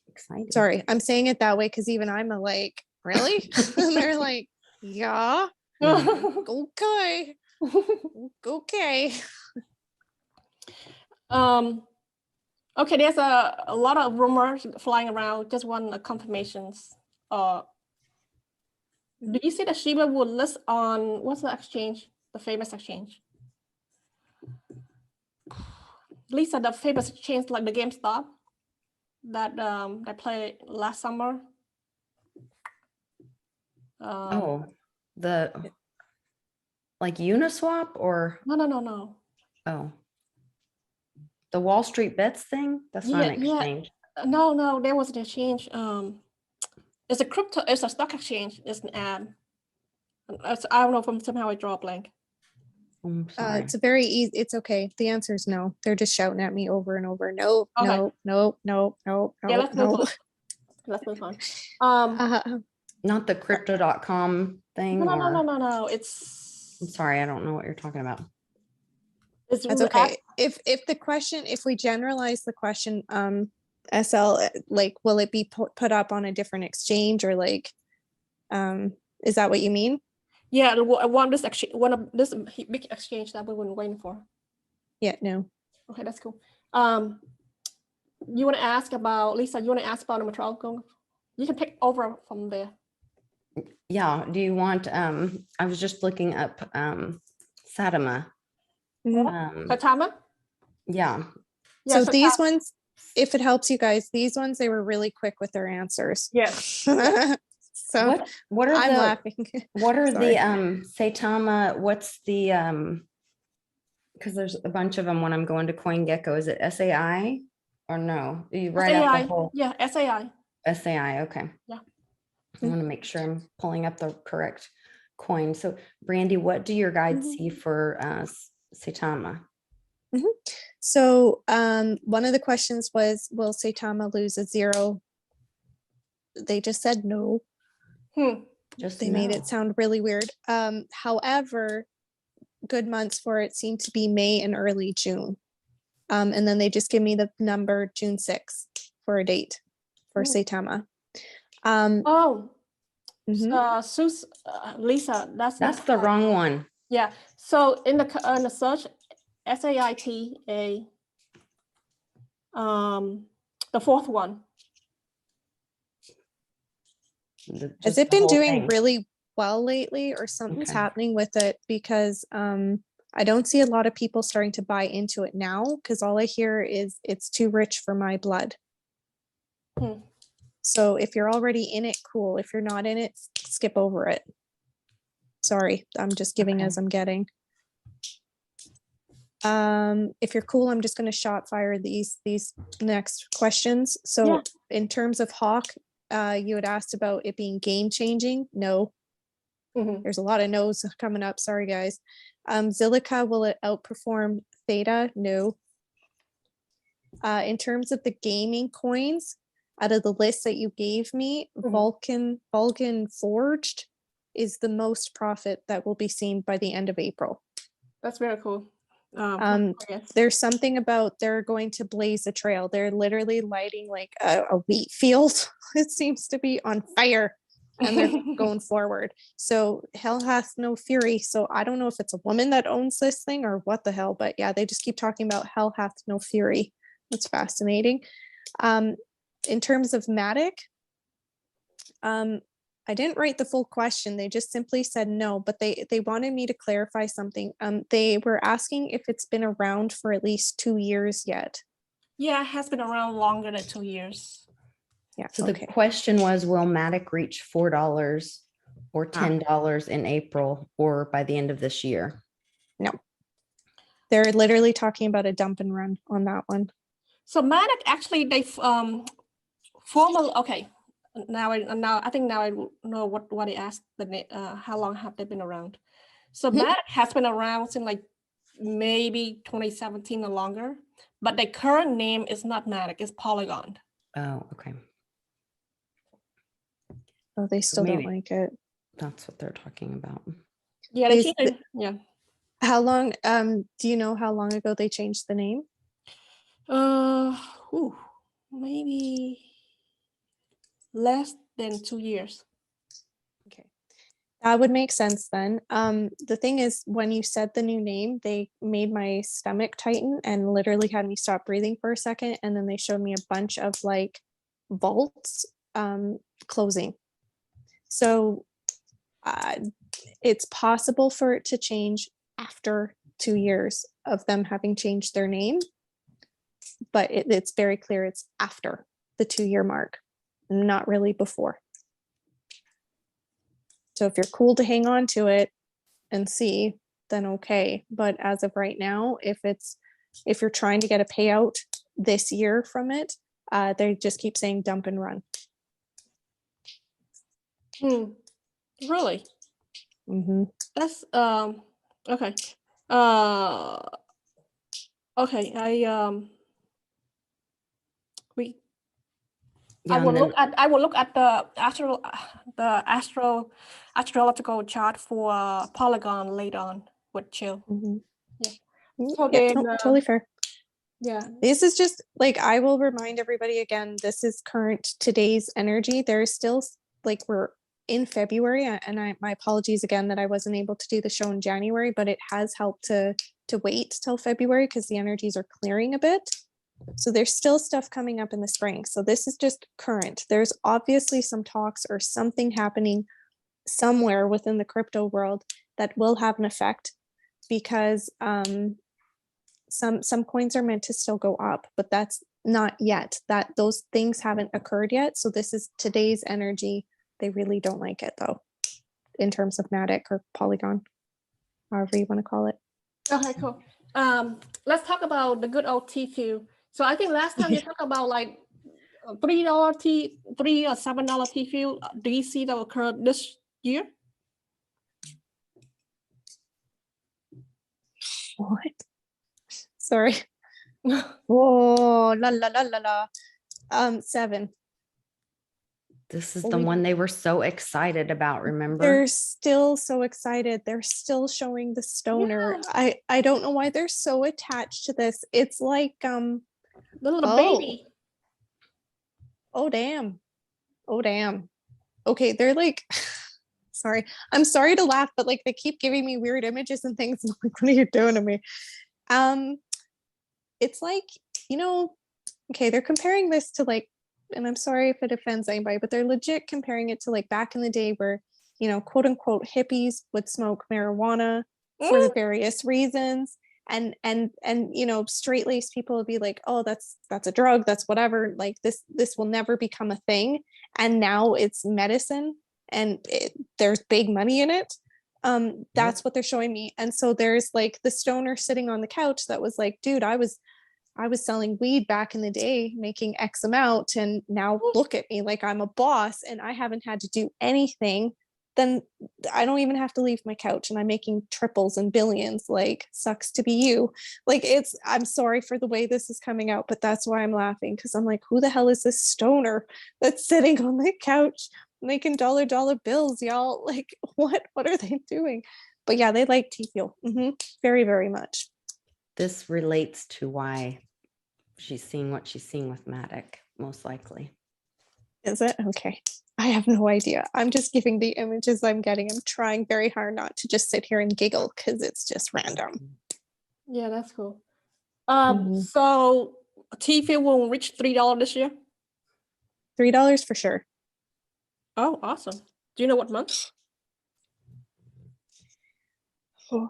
Exciting. Sorry, I'm saying it that way because even I'm like, really? And they're like, yeah. Okay. Okay. Okay, there's a lot of rumors flying around. Just want confirmations. Do you see that Shiba will list on what's the exchange? The famous exchange. Lisa, the famous exchange like the GameStop that they played last summer. The like Uniswap or no. Oh, the Wall Street Bets thing? That's not an exchange. No, there was an exchange. It's a crypto. It's a stock exchange. It's an ad. I don't know if somehow I draw a blank. I'm sorry. It's a very easy. It's okay. The answer is no. They're just shouting at me over and over. No. Yeah, let's move on. Let's move on. Not the crypto.com thing. No. It's. I'm sorry, I don't know what you're talking about. That's okay. If we generalize the question, SL, like, will it be put up on a different exchange or like, is that what you mean? Yeah, one of this big exchange that we were waiting for. Yeah, no. Okay, that's cool. You want to ask about, Lisa, you want to ask about the Metropolitan? You can pick over from there. Yeah, do you want, I was just looking up Saitama. Saitama? Yeah. So these ones, if it helps you guys, these ones, they were really quick with their answers. Yes. So what are I'm laughing. What are the Saitama? What's the because there's a bunch of them when I'm going to CoinGecko. Is it SAI or no? You write out the whole. Yeah, SAI. SAI. Okay. Yeah. I want to make sure I'm pulling up the correct coin. So Brandy, what do your guides see for Saitama? So one of the questions was, will Saitama lose a zero? They just said no. They made it sound really weird. However, good months for it seem to be May and early June. And then they just give me the number June 6th for a date for Saitama. Lisa, that's the wrong one. Yeah. So in the search, SAITA, the fourth one. Has it been doing really well lately, or something's happening with it? Because I don't see a lot of people starting to buy into it now, because all I hear is it's too rich for my blood. So if you're already in it, cool. If you're not in it, skip over it. Sorry, I'm just giving as I'm getting. If you're cool, I'm just going to shot fire these next questions. So in terms of Hokk, you had asked about it being game changing. No, There's a lot of no's coming up. Sorry, guys. Zilliqa, will it outperform THETA? No. In terms of the gaming coins, out of the list that you gave me, Vulcan Forged is the most profit that will be seen by the end of April. That's very cool. There's something about they're going to blaze a trail. They're literally lighting like a wheat field. It seems to be on fire, and they're going forward. So hell hath no fury. So I don't know if it's a woman that owns this thing or what the hell, but yeah, they just keep talking about hell hath no fury. That's fascinating. In terms of MATIC, I didn't write the full question. They just simply said no, but they wanted me to clarify something. They were asking if it's been around for at least 2 years yet. Yeah, it has been around longer than 2 years. Yeah. So the question was, will MATIC reach $4 or $10 in April or by the end of this year? No. They're literally talking about a dump and run on that one. So MATIC actually, they formal. Okay, now I think now I know what they asked. How long have they been around? So MATIC has been around since like maybe 2017 or longer, but the current name is not MATIC, it's Polygon. Oh, okay. Oh, they still don't like it. That's what they're talking about. Yeah, they changed it. Yeah. How long? Do you know how long ago they changed the name? Maybe less than 2 years. Okay, that would make sense then. The thing is, when you said the new name, they made my stomach tighten and literally had me stop breathing for a second, and then they showed me a bunch of like vaults closing. So it's possible for it to change after 2 years of them having changed their name, but it's very clear it's after the 2-year mark, not really before. So if you're cool to hang on to it and see, then okay. But as of right now, if you're trying to get a payout this year from it, they just keep saying dump and run. Really? That's okay. Okay, I will look at the astrological chart for Polygon later on with Chill. Yeah. So yeah, totally fair. Yeah. This is just like, I will remind everybody again, this is current today's energy. There's still like, we're in February, and my apologies again that I wasn't able to do the show in January, but it has helped to wait till February because the energies are clearing a bit. So there's still stuff coming up in the spring. So this is just current. There's obviously some talks or something happening somewhere within the crypto world that will have an effect, because some coins are meant to still go up, but that's not yet. Those things haven't occurred yet. So this is today's energy. They really don't like it though, in terms of MATIC or Polygon, however you want to call it. Okay, cool. Let's talk about the good old Tfuel. So I think last time you talked about like $3 or $7 Tfuel. Do you see that occur this year? What? Sorry. Oh, la la la la la. 7. This is the one they were so excited about, remember? They're still so excited. They're still showing the stoner. Yeah. I don't know why they're so attached to this. It's like the little baby. Oh damn. Oh damn. Okay, they're like sorry. I'm sorry to laugh, but like they keep giving me weird images and things. And I'm like, what are you doing to me? It's like, okay, they're comparing this to like, and I'm sorry if it offends anybody, but they're legit comparing it to like back in the day where, quote unquote hippies would smoke marijuana for various reasons. And straight-laced people would be like, oh, that's a drug, that's whatever. Like this will never become a thing. And now it's medicine and there's big money in it. That's what they're showing me. And so there's like the stoner sitting on the couch that was like, dude, I was selling weed back in the day, making X amount, and now look at me like I'm a boss and I haven't had to do anything then I don't even have to leave my couch and I'm making triples and billions. Like, sucks to be you. Like, I'm sorry for the way this is coming out, but that's why I'm laughing, because I'm like, who the hell is this stoner that's sitting on the couch making dollar bills, y'all? Like, what are they doing? But yeah, they like Tfuel. Very, very much. This relates to why she's seeing what she's seeing with MATIC, most likely. Is it? Okay. I have no idea. I'm just giving the images I'm getting. I'm trying very hard not to just sit here and giggle because it's just random. Yeah, that's cool. So Tfuel will reach $3 this year? $3 for sure. Oh, awesome. Do you know what month? Oh.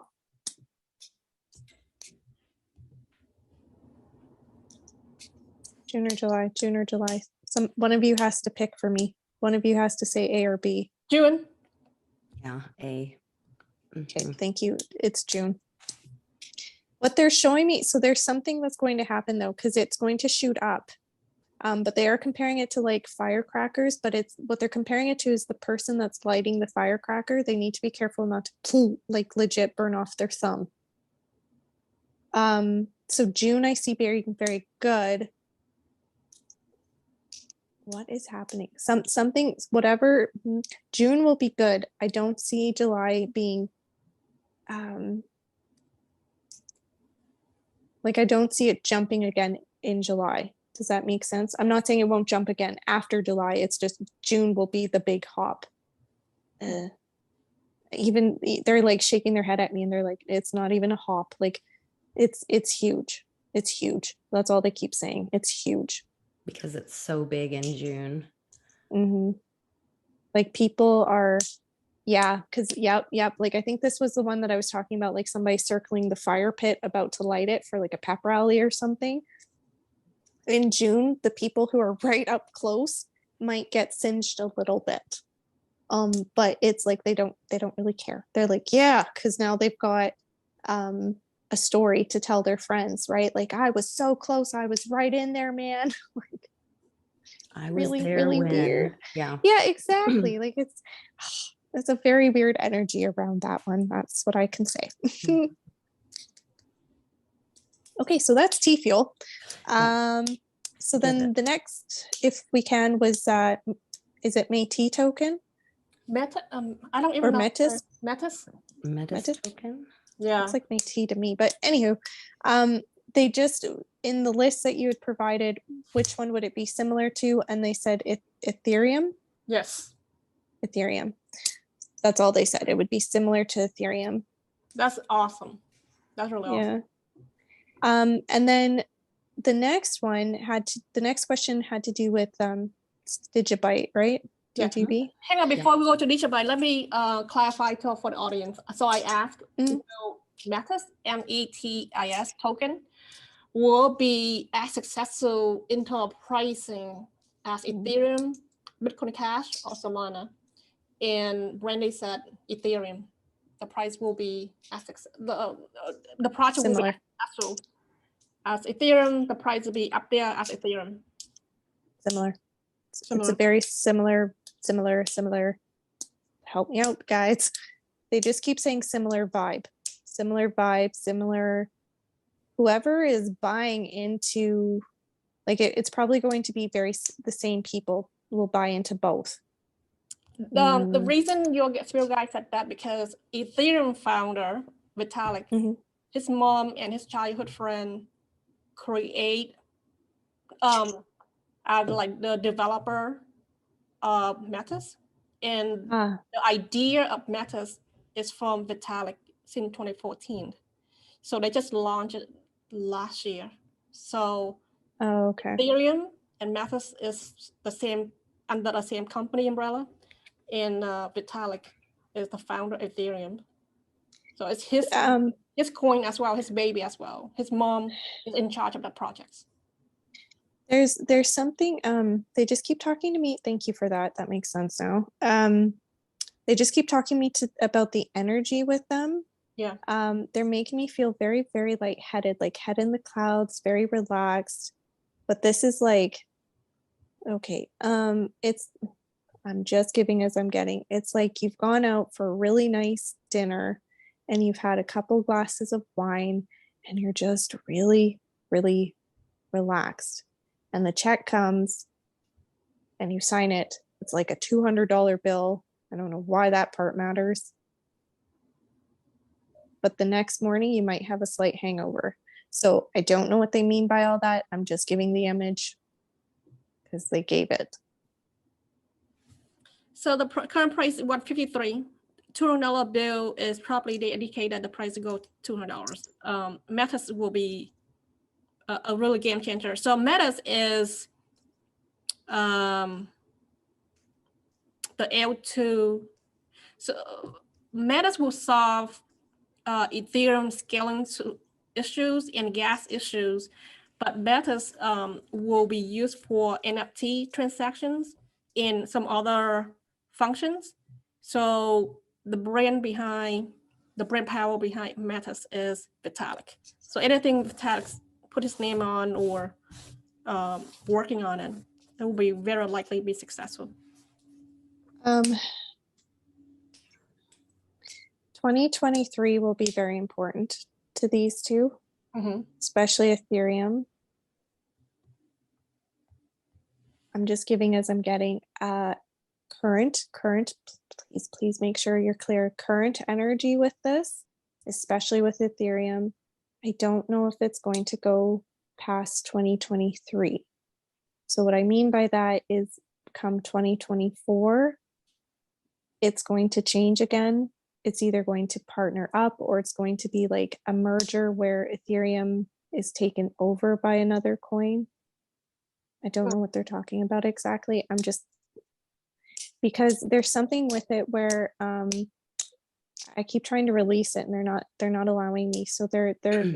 June or July. One of you has to pick for me. One of you has to say A or B. June. Yeah, A. Okay, thank you. It's June. What they're showing me, so there's something that's going to happen though, because it's going to shoot up. But they are comparing it to like firecrackers, but it's what they're comparing it to is the person that's lighting the firecracker. They need to be careful not to like legit burn off their thumb. So June I see very, very good. What is happening? Something, whatever. June will be good. I don't see July being, like I don't see it jumping again in July. Does that make sense? I'm not saying it won't jump again after July. It's just June will be the big hop. Even they're like shaking their head at me and they're like, it's not even a hop. Like it's huge. It's huge. That's all they keep saying. It's huge. Because it's so big in June. Like people are, yeah, because yep. Like I think this was the one that I was talking about, like somebody circling the fire pit about to light it for like a pep rally or something. In June, the people who are right up close might get singed a little bit. But it's like they don't really care. They're like, yeah, because now they've got a story to tell their friends, right? Like, I was so close, I was right in there, man. Like, I was really, there really when, weird. Yeah, exactly. Like it's a very weird energy around that one. That's what I can say. Okay, so that's Tfuel. So then the next, if we can, was is it Metis Token? I don't even know. Metis? Metis Token. Yeah, it's like Metis to me. But anywho, they just in the list that you had provided, which one would it be similar to? And they said Ethereum. Yes. Ethereum. That's all they said. It would be similar to Ethereum. That's awesome. That's really awesome. And then the next question had to do with Digibyte, right? Yeah. DGB. Hang on, before we go to Digibyte, let me clarify for the audience. So I asked, Metis, METIS token will be as successful in terms of pricing as Ethereum, Bitcoin Cash, or Solana. And Brandy said Ethereum. The price will be as the project will be as successful as Ethereum. The price will be up there as Ethereum. Similar. It's a very similar. Help me out, guys. They just keep saying similar vibe. Whoever is buying into, like it's probably going to be the same people will buy into both. The reason your guy said that because Ethereum founder Vitalik, his mom and his childhood friend create like the developer of Metis, and the idea of Metis is from Vitalik since 2014. So they just launched it last year. So Ethereum and Metis is the same under the same company umbrella. And Vitalik is the founder of Ethereum. So it's his coin as well, his baby as well. His mom is in charge of the projects. There's something, they just keep talking to me. Thank you for that. That makes sense now. They just keep talking to me about the energy with them. Yeah. They're making me feel very, very lightheaded, like head in the clouds, very relaxed. But this is like, okay, I'm just giving as I'm getting. It's like you've gone out for a really nice dinner and you've had a couple glasses of wine and you're just really, really relaxed. And the check comes and you sign it. It's like a $200 bill. I don't know why that part matters. But the next morning you might have a slight hangover. So I don't know what they mean by all that. I'm just giving the image because they gave it. So the current price is $153. $200 bill is probably they indicate that the price will go $200. Metis will be a really game changer. So Metis is the L2. So Metis will solve Ethereum scaling issues and gas issues, but Metis will be used for NFT transactions and some other functions. So the brand power behind Metis is Vitalik. So anything Vitalik put his name on or working on it will be very likely be successful. 2023 will be very important to these two, especially Ethereum. I'm just giving as I'm getting. Current, please make sure you're clear. Current energy with this, especially with Ethereum. I don't know if it's going to go past 2023. So what I mean by that is come 2024, it's going to change again. It's either going to partner up or it's going to be like a merger where Ethereum is taken over by another coin. I don't know what they're talking about exactly. I'm just, because there's something with it where I keep trying to release it and they're not allowing me. So they're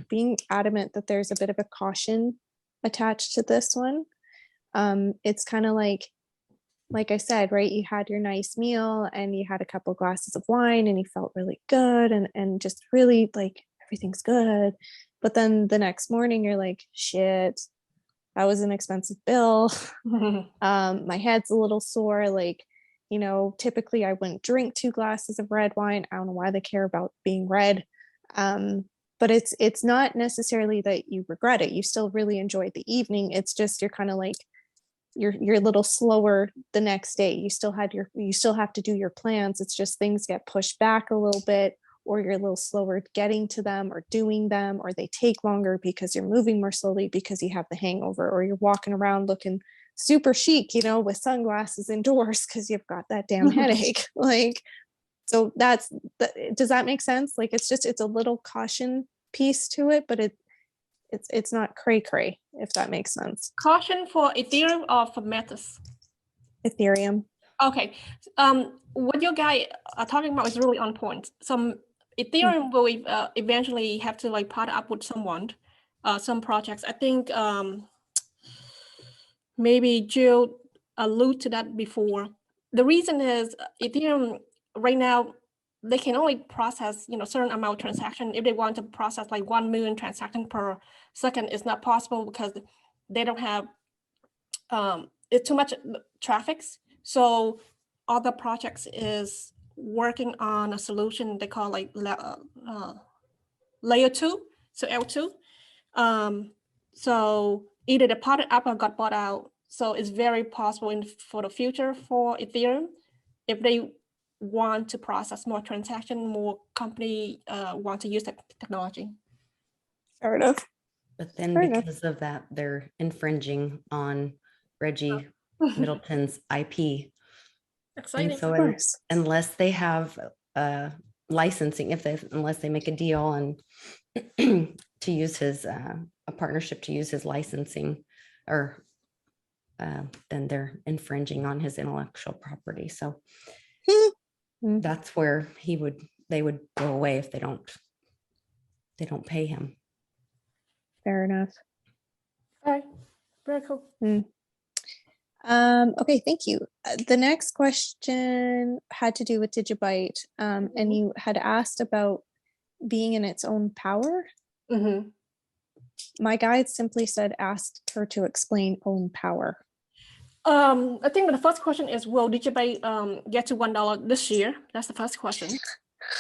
being adamant that there's a bit of a caution attached to this one. It's kind of like I said, right? You had your nice meal and you had a couple glasses of wine and you felt really good and just really like everything's good. But then the next morning you're like, shit, that was an expensive bill. My head's a little sore. Like, you know, typically I wouldn't drink 2 glasses of red wine. I don't know why they care about being red. But it's not necessarily that you regret it. You still really enjoyed the evening. It's just you're kind of like, you're a little slower the next day. You still have to do your plans. It's just things get pushed back a little bit, or you're a little slower getting to them or doing them, or they take longer because you're moving more slowly because you have the hangover, or you're walking around looking super chic, you know, with sunglasses indoors because you've got that damn headache. Like, so does that make sense? Like, it's a little caution piece to it, but it's not cray, if that makes sense. Caution for Ethereum or for Metis? Ethereum. Okay. What you guys are talking about is really on point. Some Ethereum will eventually have to like partner up with someone, some projects. I think maybe Jill alluded to that before. The reason is Ethereum right now, they can only process, you know, certain amount of transaction. If they want to process like 1 million transactions per second, it's not possible because they don't have, it's too much traffic. So other projects is working on a solution they call like layer 2, so L2. So either the partner app or got bought out. So it's very possible for the future for Ethereum, if they want to process more transaction, more company want to use that technology. Fair enough. But then because of that, they're infringing on Reggie Middleton's IP. Exciting. And so unless they have licensing, unless they make a deal and to use his a partnership to use his licensing, or then they're infringing on his intellectual property. So that's where they would go away if they don't pay him. Fair enough. All right, very cool. Okay, thank you. The next question had to do with Digibyte, and you had asked about being in its own power. My guide simply said, asked her to explain own power. I think the first question is, will Digibyte get to $1 this year? That's the first question.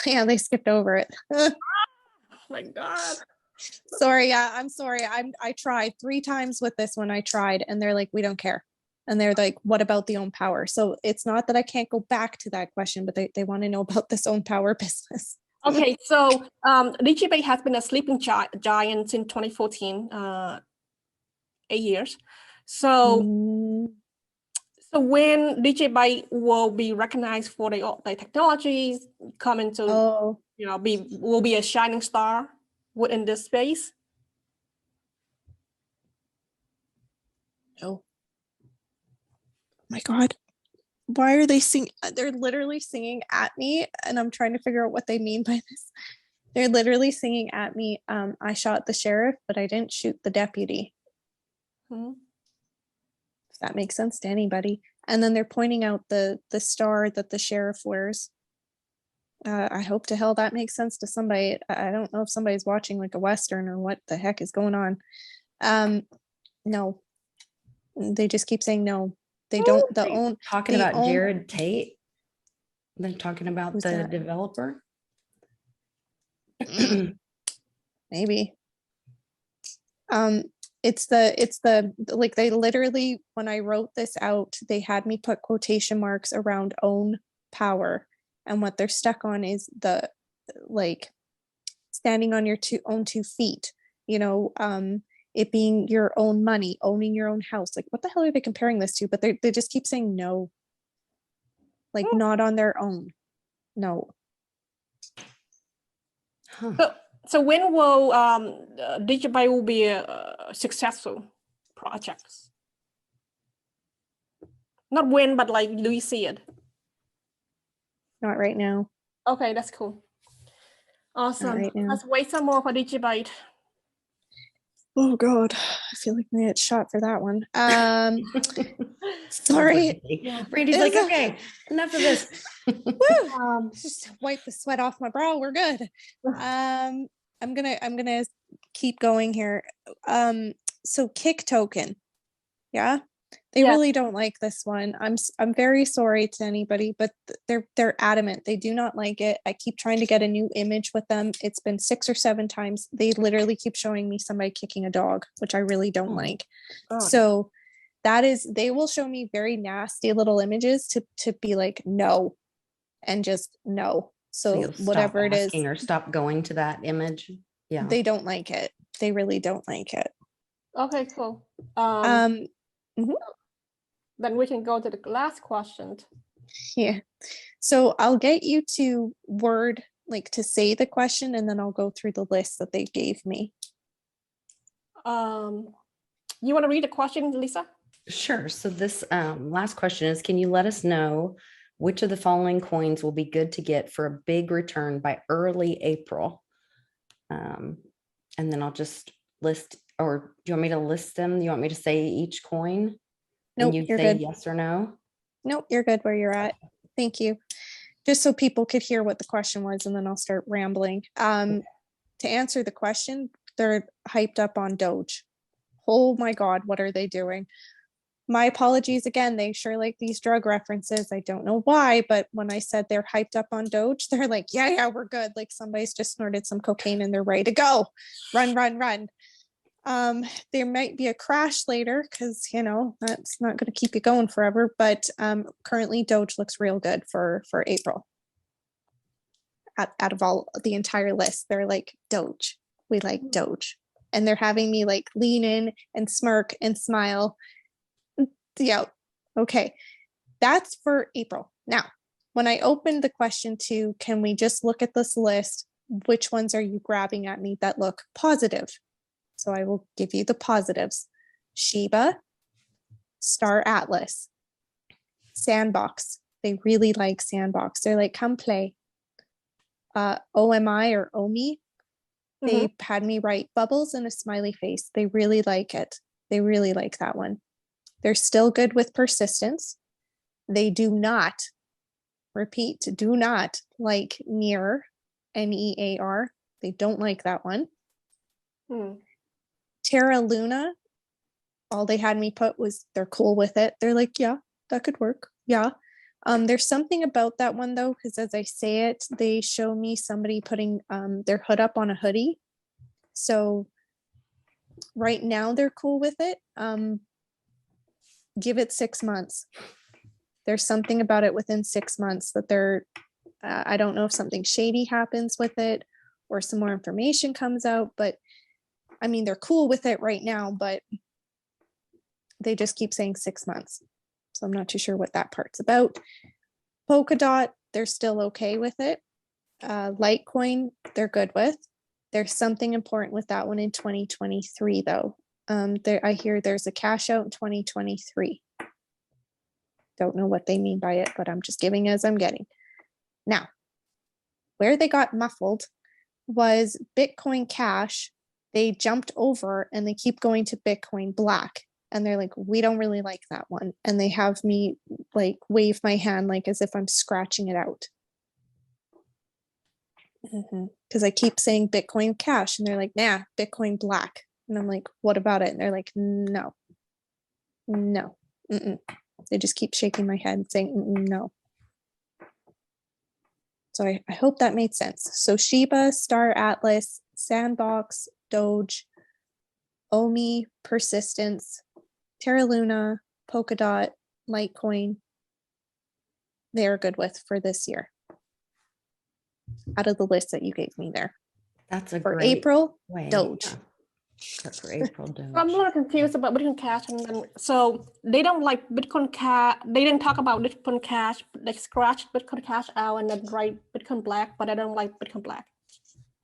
Yeah, they skipped over it. Oh my God. Sorry, yeah, I'm sorry. I tried 3 times with this one. I tried, and they're like, we don't care. And they're like, what about the own power? So it's not that I can't go back to that question, but they want to know about this own power business. Okay, so Digibyte has been a sleeping giant since 2014, 8 years. So, so when Digibyte will be recognized for the technologies coming to, will be a shining star within this space? No. My God. Why are they singing? They're literally singing at me, and I'm trying to figure out what they mean by this. They're literally singing at me. I shot the sheriff, but I didn't shoot the deputy. If that makes sense to anybody. And then they're pointing out the star that the sheriff wears. I hope to hell that makes sense to somebody. I don't know if somebody's watching like a Western or what the heck is going on. No. They just keep saying no. They don't talking about Jared Tate. They're talking about the developer. Maybe. It's the like, they literally, when I wrote this out, they had me put quotation marks around own power, and what they're stuck on is the like standing on your own 2 feet, it being your own money, owning your own house. Like, what the hell are they comparing this to? But they just keep saying no. Like, not on their own. No. Huh. So when will Digibyte will be a successful project? Not when, but like, do you see it? Not right now. Okay, that's cool. Awesome. Right, let's wait some more for Digibyte. Oh God, I feel like I get shot for that one. Sorry. Brandy's like, okay, enough of this. Just wipe the sweat off my brow. We're good. I'm gonna keep going here. So Kick Token, yeah. They really don't like this one. I'm very sorry to anybody, but they're adamant. They do not like it. I keep trying to get a new image with them. It's been 6 or 7 times. They literally keep showing me somebody kicking a dog, which I really don't like. God. So that is, they will show me very nasty little images to be like, no, and just no. So whatever it is, or stop going to that image. Yeah. They don't like it. They really don't like it. Okay, cool. Then we can go to the last question. Yeah. So I'll get you to word, like, to say the question, and then I'll go through the list that they gave me. You want to read the question, Lisa? Sure. So this last question is, can you let us know which of the following coins will be good to get for a big return by early April? And then I'll just list, or do you want me to list them? Do you want me to say each coin? Nope, and you're say good. Yes or no? Nope, you're good where you're at. Thank you. Just so people could hear what the question was, and then I'll start rambling. To answer the question, they're hyped up on Doge. Oh my God, what are they doing? My apologies again. They sure like these drug references. I don't know why, but when I said they're hyped up on Doge, they're like, yeah, we're good. Like somebody's just snorted some cocaine and they're ready to go. Run, run, run. There might be a crash later because, that's not going to keep you going forever. But currently Doge looks real good for April. Out of all the entire list, they're like, Doge. We like Doge. And they're having me like lean in and smirk and smile. Yeah. Okay. That's for April. Now, when I opened the question to, can we just look at this list? Which ones are you grabbing at me that look positive? So I will give you the positives. Shiba, Star Atlas, SANDBOX. They really like SANDBOX. They're like, come play. OMI or OMI. They had me write bubbles and a smiley face. They really like it. They really like that one. They're still good with persistence. They do not, repeat, do not like NEAR, NEAR. They don't like that one. Terra Luna, all they had me put was they're cool with it. They're like, yeah, that could work. Yeah. There's something about that one though, because as I say it, they show me somebody putting their hood up on a hoodie. So right now they're cool with it. Give it 6 months. There's something about it within 6 months that they're, I don't know if something shady happens with it or some more information comes out, but I mean, they're cool with it right now, but they just keep saying 6 months. So I'm not too sure what that part's about. Polkadot, they're still okay with it. Litecoin, they're good with. There's something important with that one in 2023 though. I hear there's a cash out in 2023. Don't know what they mean by it, but I'm just giving as I'm getting. Now, where they got muffled was Bitcoin Cash. They jumped over and they keep going to Bitcoin Black. And they're like, we don't really like that one. And they have me like wave my hand like as if I'm scratching it out. Because I keep saying Bitcoin Cash and they're like, nah, Bitcoin Black. And I'm like, what about it? And they're like, no. They just keep shaking my head and saying, no. So I hope that made sense. So Shiba, Star Atlas, SANDBOX, Doge, Omi, Persistence, Terra Luna, Polkadot, Litecoin, they are good with for this year. Out of the list that you gave me there. That's a for great April, way. Doge. Yeah. For April, Doge. I'm a little confused about Bitcoin Cash, and then, so they don't like Bitcoin Cash. They didn't talk about Bitcoin Cash. They scratched Bitcoin Cash out and then write Bitcoin Black, but I don't like Bitcoin Black.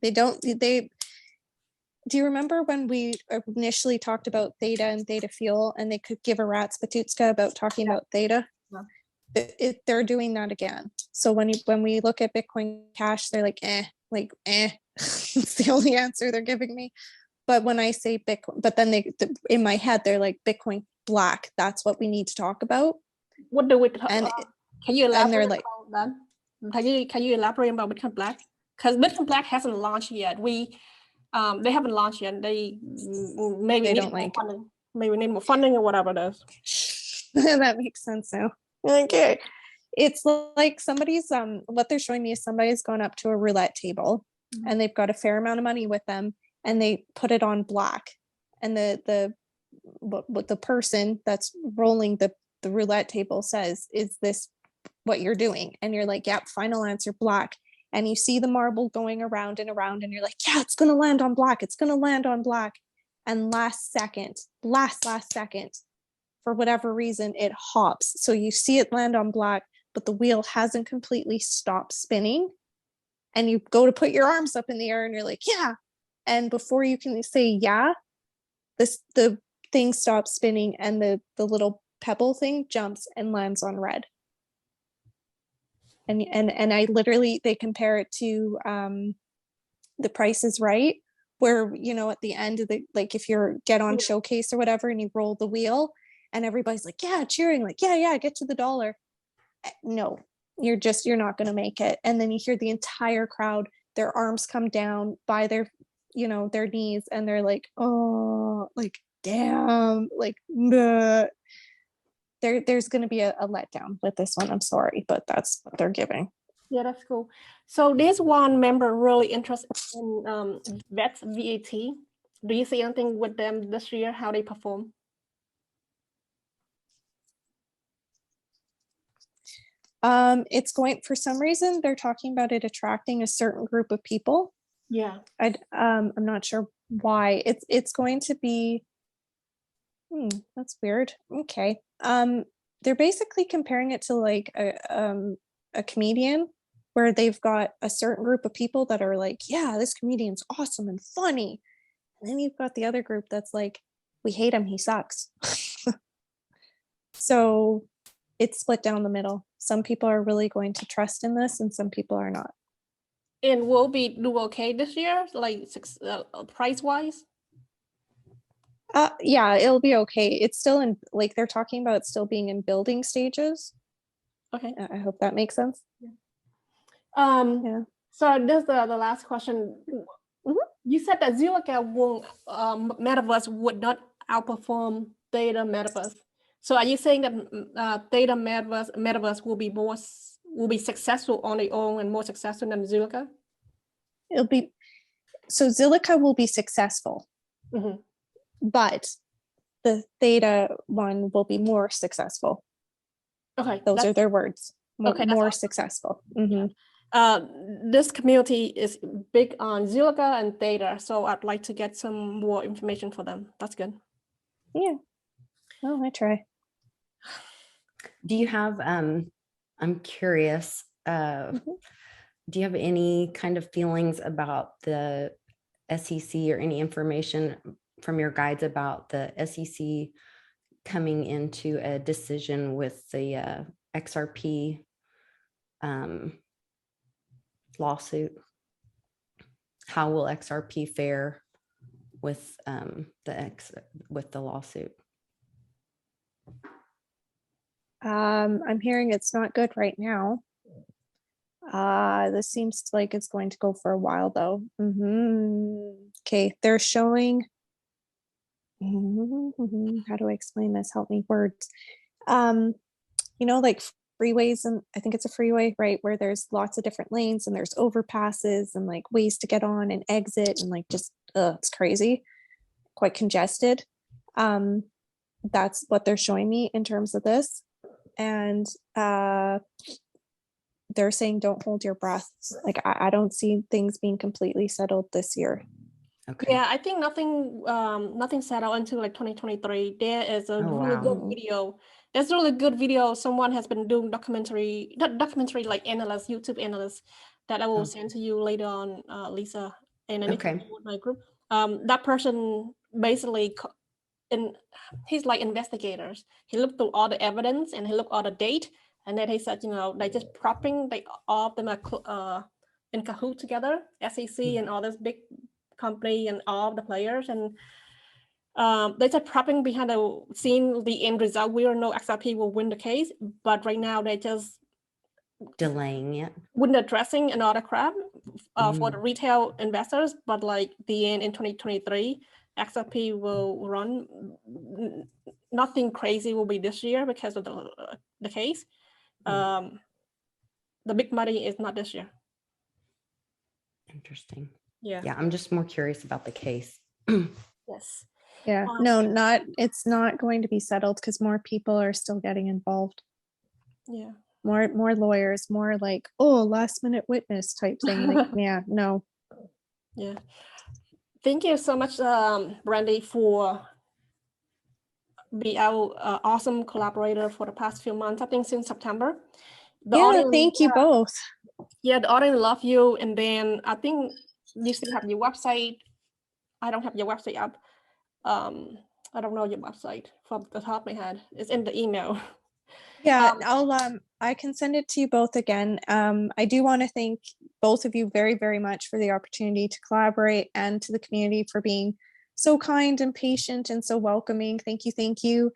They don't. Do you remember when we initially talked about THETA and Tfuel, and they could give a rat's patutska about talking about THETA? Yeah. They're doing that again. So when we look at Bitcoin Cash, they're like, It's the only answer they're giving me. But when I say Bitcoin, but then in my head, they're like Bitcoin Black. That's what we need to talk about. What do we talk and, about? Can you elaborate and they're like, about that? Can you elaborate about Bitcoin Black? Because Bitcoin Black hasn't launched yet. They haven't launched yet. They maybe need more funding. Maybe need more funding or whatever it is. That makes sense now. Okay. It's like somebody's what they're showing me is somebody's gone up to a roulette table and they've got a fair amount of money with them and they put it on black. And what the person that's rolling the roulette table says, is this what you're doing? And you're like, yep, final answer, black. And you see the marble going around and around and you're like, yeah, it's going to land on black. It's going to land on black. And last second, for whatever reason, it hops. So you see it land on black, but the wheel hasn't completely stopped spinning. And you go to put your arms up in the air and you're like, yeah. And before you can say, yeah, the thing stops spinning and the little pebble thing jumps and lands on red. And I literally, they compare it to The Price is Right, where, you know, at the end of the, like if you're get on Showcase or whatever and you roll the wheel and everybody's like, yeah, cheering, like, yeah, get to the dollar. No, you're not going to make it. And then you hear the entire crowd, their arms come down by their, their knees and they're like, oh, like, damn, like, bleh. There's going to be a letdown with this one. I'm sorry, but that's what they're giving. Yeah, that's cool. So this one member really interested in VET. Do you see anything with them this year, how they perform? It's going, for some reason, they're talking about it attracting a certain group of people. Yeah. I'm not sure why. It's going to be, that's weird. Okay. They're basically comparing it to like a comedian where they've got a certain group of people that are like, yeah, this comedian's awesome and funny. And then you've got the other group that's like, we hate him, he sucks. So it's split down the middle. Some people are really going to trust in this and some people are not. And will be do okay this year, like price wise? Yeah, it'll be okay. It's still in, like, they're talking about still being in building stages. Okay. I hope that makes sense. Yeah. So this is the last question. You said that Zilliqa metaverse would not outperform THETA metaverse. So are you saying that THETA metaverse will be successful on their own and more successful than Zilliqa? It'll be, so Zilliqa will be successful, but the THETA one will be more successful. Okay, those are their words. More awesome. Successful. This community is big on Zilliqa and THETA, so I'd like to get some more information for them. That's good. Yeah. Oh, I try. Do you have, I'm curious, do you have any kind of feelings about the SEC or any information from your guides about the SEC coming into a decision with the XRP lawsuit? How will XRP fare with the lawsuit? I'm hearing it's not good right now. This seems like it's going to go for a while though. Okay, they're showing, how do I explain this? Help me, words. You know, like freeways, and I think it's a freeway, right, where there's lots of different lanes and there's overpasses and like ways to get on and exit, and like just it's crazy, quite congested. That's what they're showing me in terms of this. And they're saying don't hold your breath. Like I don't see things being completely settled this year. Okay. Yeah, I think nothing settled until like 2023. There is a good video. There's a really good video. Someone has been doing not documentary like analyst, YouTube analyst, that I will send to you later on, Lisa, and I need to with my group. That person basically, he's like investigators. He looked through all the evidence and he looked all the date, and then he said, you know, they just propping, like all of them are in cahoots together, SEC and all this big company and all of the players, and they said prepping behind the scene, the end result. We don't know XRP will win the case, but right now they just delaying it, window dressing and all the crap for the retail investors. But like the end in 2023, XRP will run. Nothing crazy will be this year because of the case. The big money is not this year. Interesting. Yeah. I'm just more curious about the case. Yes. Yeah, it's not going to be settled because more people are still getting involved. Yeah. More lawyers, more like, oh, last minute witness type thing. Like, yeah, no. Yeah. Thank you so much, Brandy, for being our awesome collaborator for the past few months. I think since September. Thank you both. Yeah, the audience love you. And then I think you still have your website. I don't have your website up. I don't know your website from the top of my head. It's in the email. Yeah, I can send it to you both again. I do want to thank both of you very, very much for the opportunity to collaborate, and to the community for being so kind and patient and so welcoming. Thank you.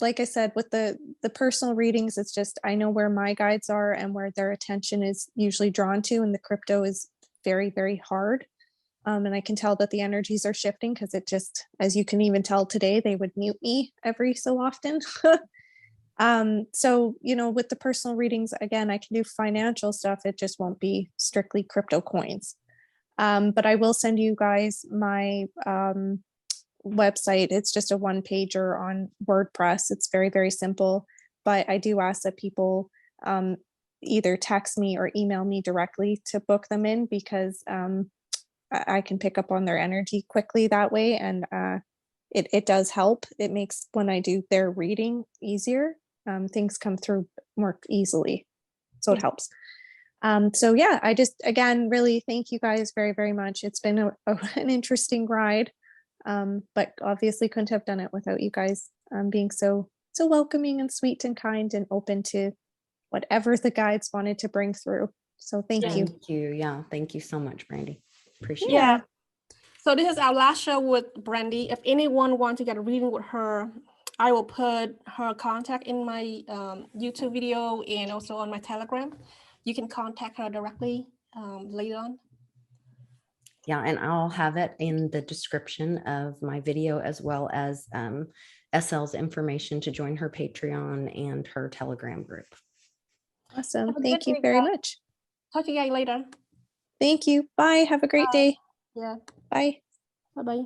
Like I said, with the personal readings, it's just, I know where my guides are and where their attention is usually drawn to, and the crypto is very, very hard. And I can tell that the energies are shifting, because it just, as you can even tell today, they would mute me every so often. So, you know, with the personal readings, again, I can do financial stuff. It just won't be strictly crypto coins. But I will send you guys my website. It's just a one pager on WordPress. It's very, very simple, but I do ask that people either text me or email me directly to book them in, because I can pick up on their energy quickly that way. And it does help. It makes, when I do their reading, easier. Things come through more easily. So it helps. So yeah, I just, again, really thank you guys very, very much. It's been an interesting ride, but obviously couldn't have done it without you guys being so welcoming and sweet and kind and open to whatever the guides wanted to bring through. So thank you. Thank you. Yeah, thank you so much, Brandy. Appreciate it. So this is our last show with Brandy. If anyone wants to get a reading with her, I will put her contact in my YouTube video and also on my Telegram. You can contact her directly later on. Yeah, and I'll have it in the description of my video, as well as SL's information to join her Patreon and her Telegram group. Awesome. Thank you very much. Talk to you guys later. Thank you. Bye. Have a great day. Yeah. Bye. Bye-bye.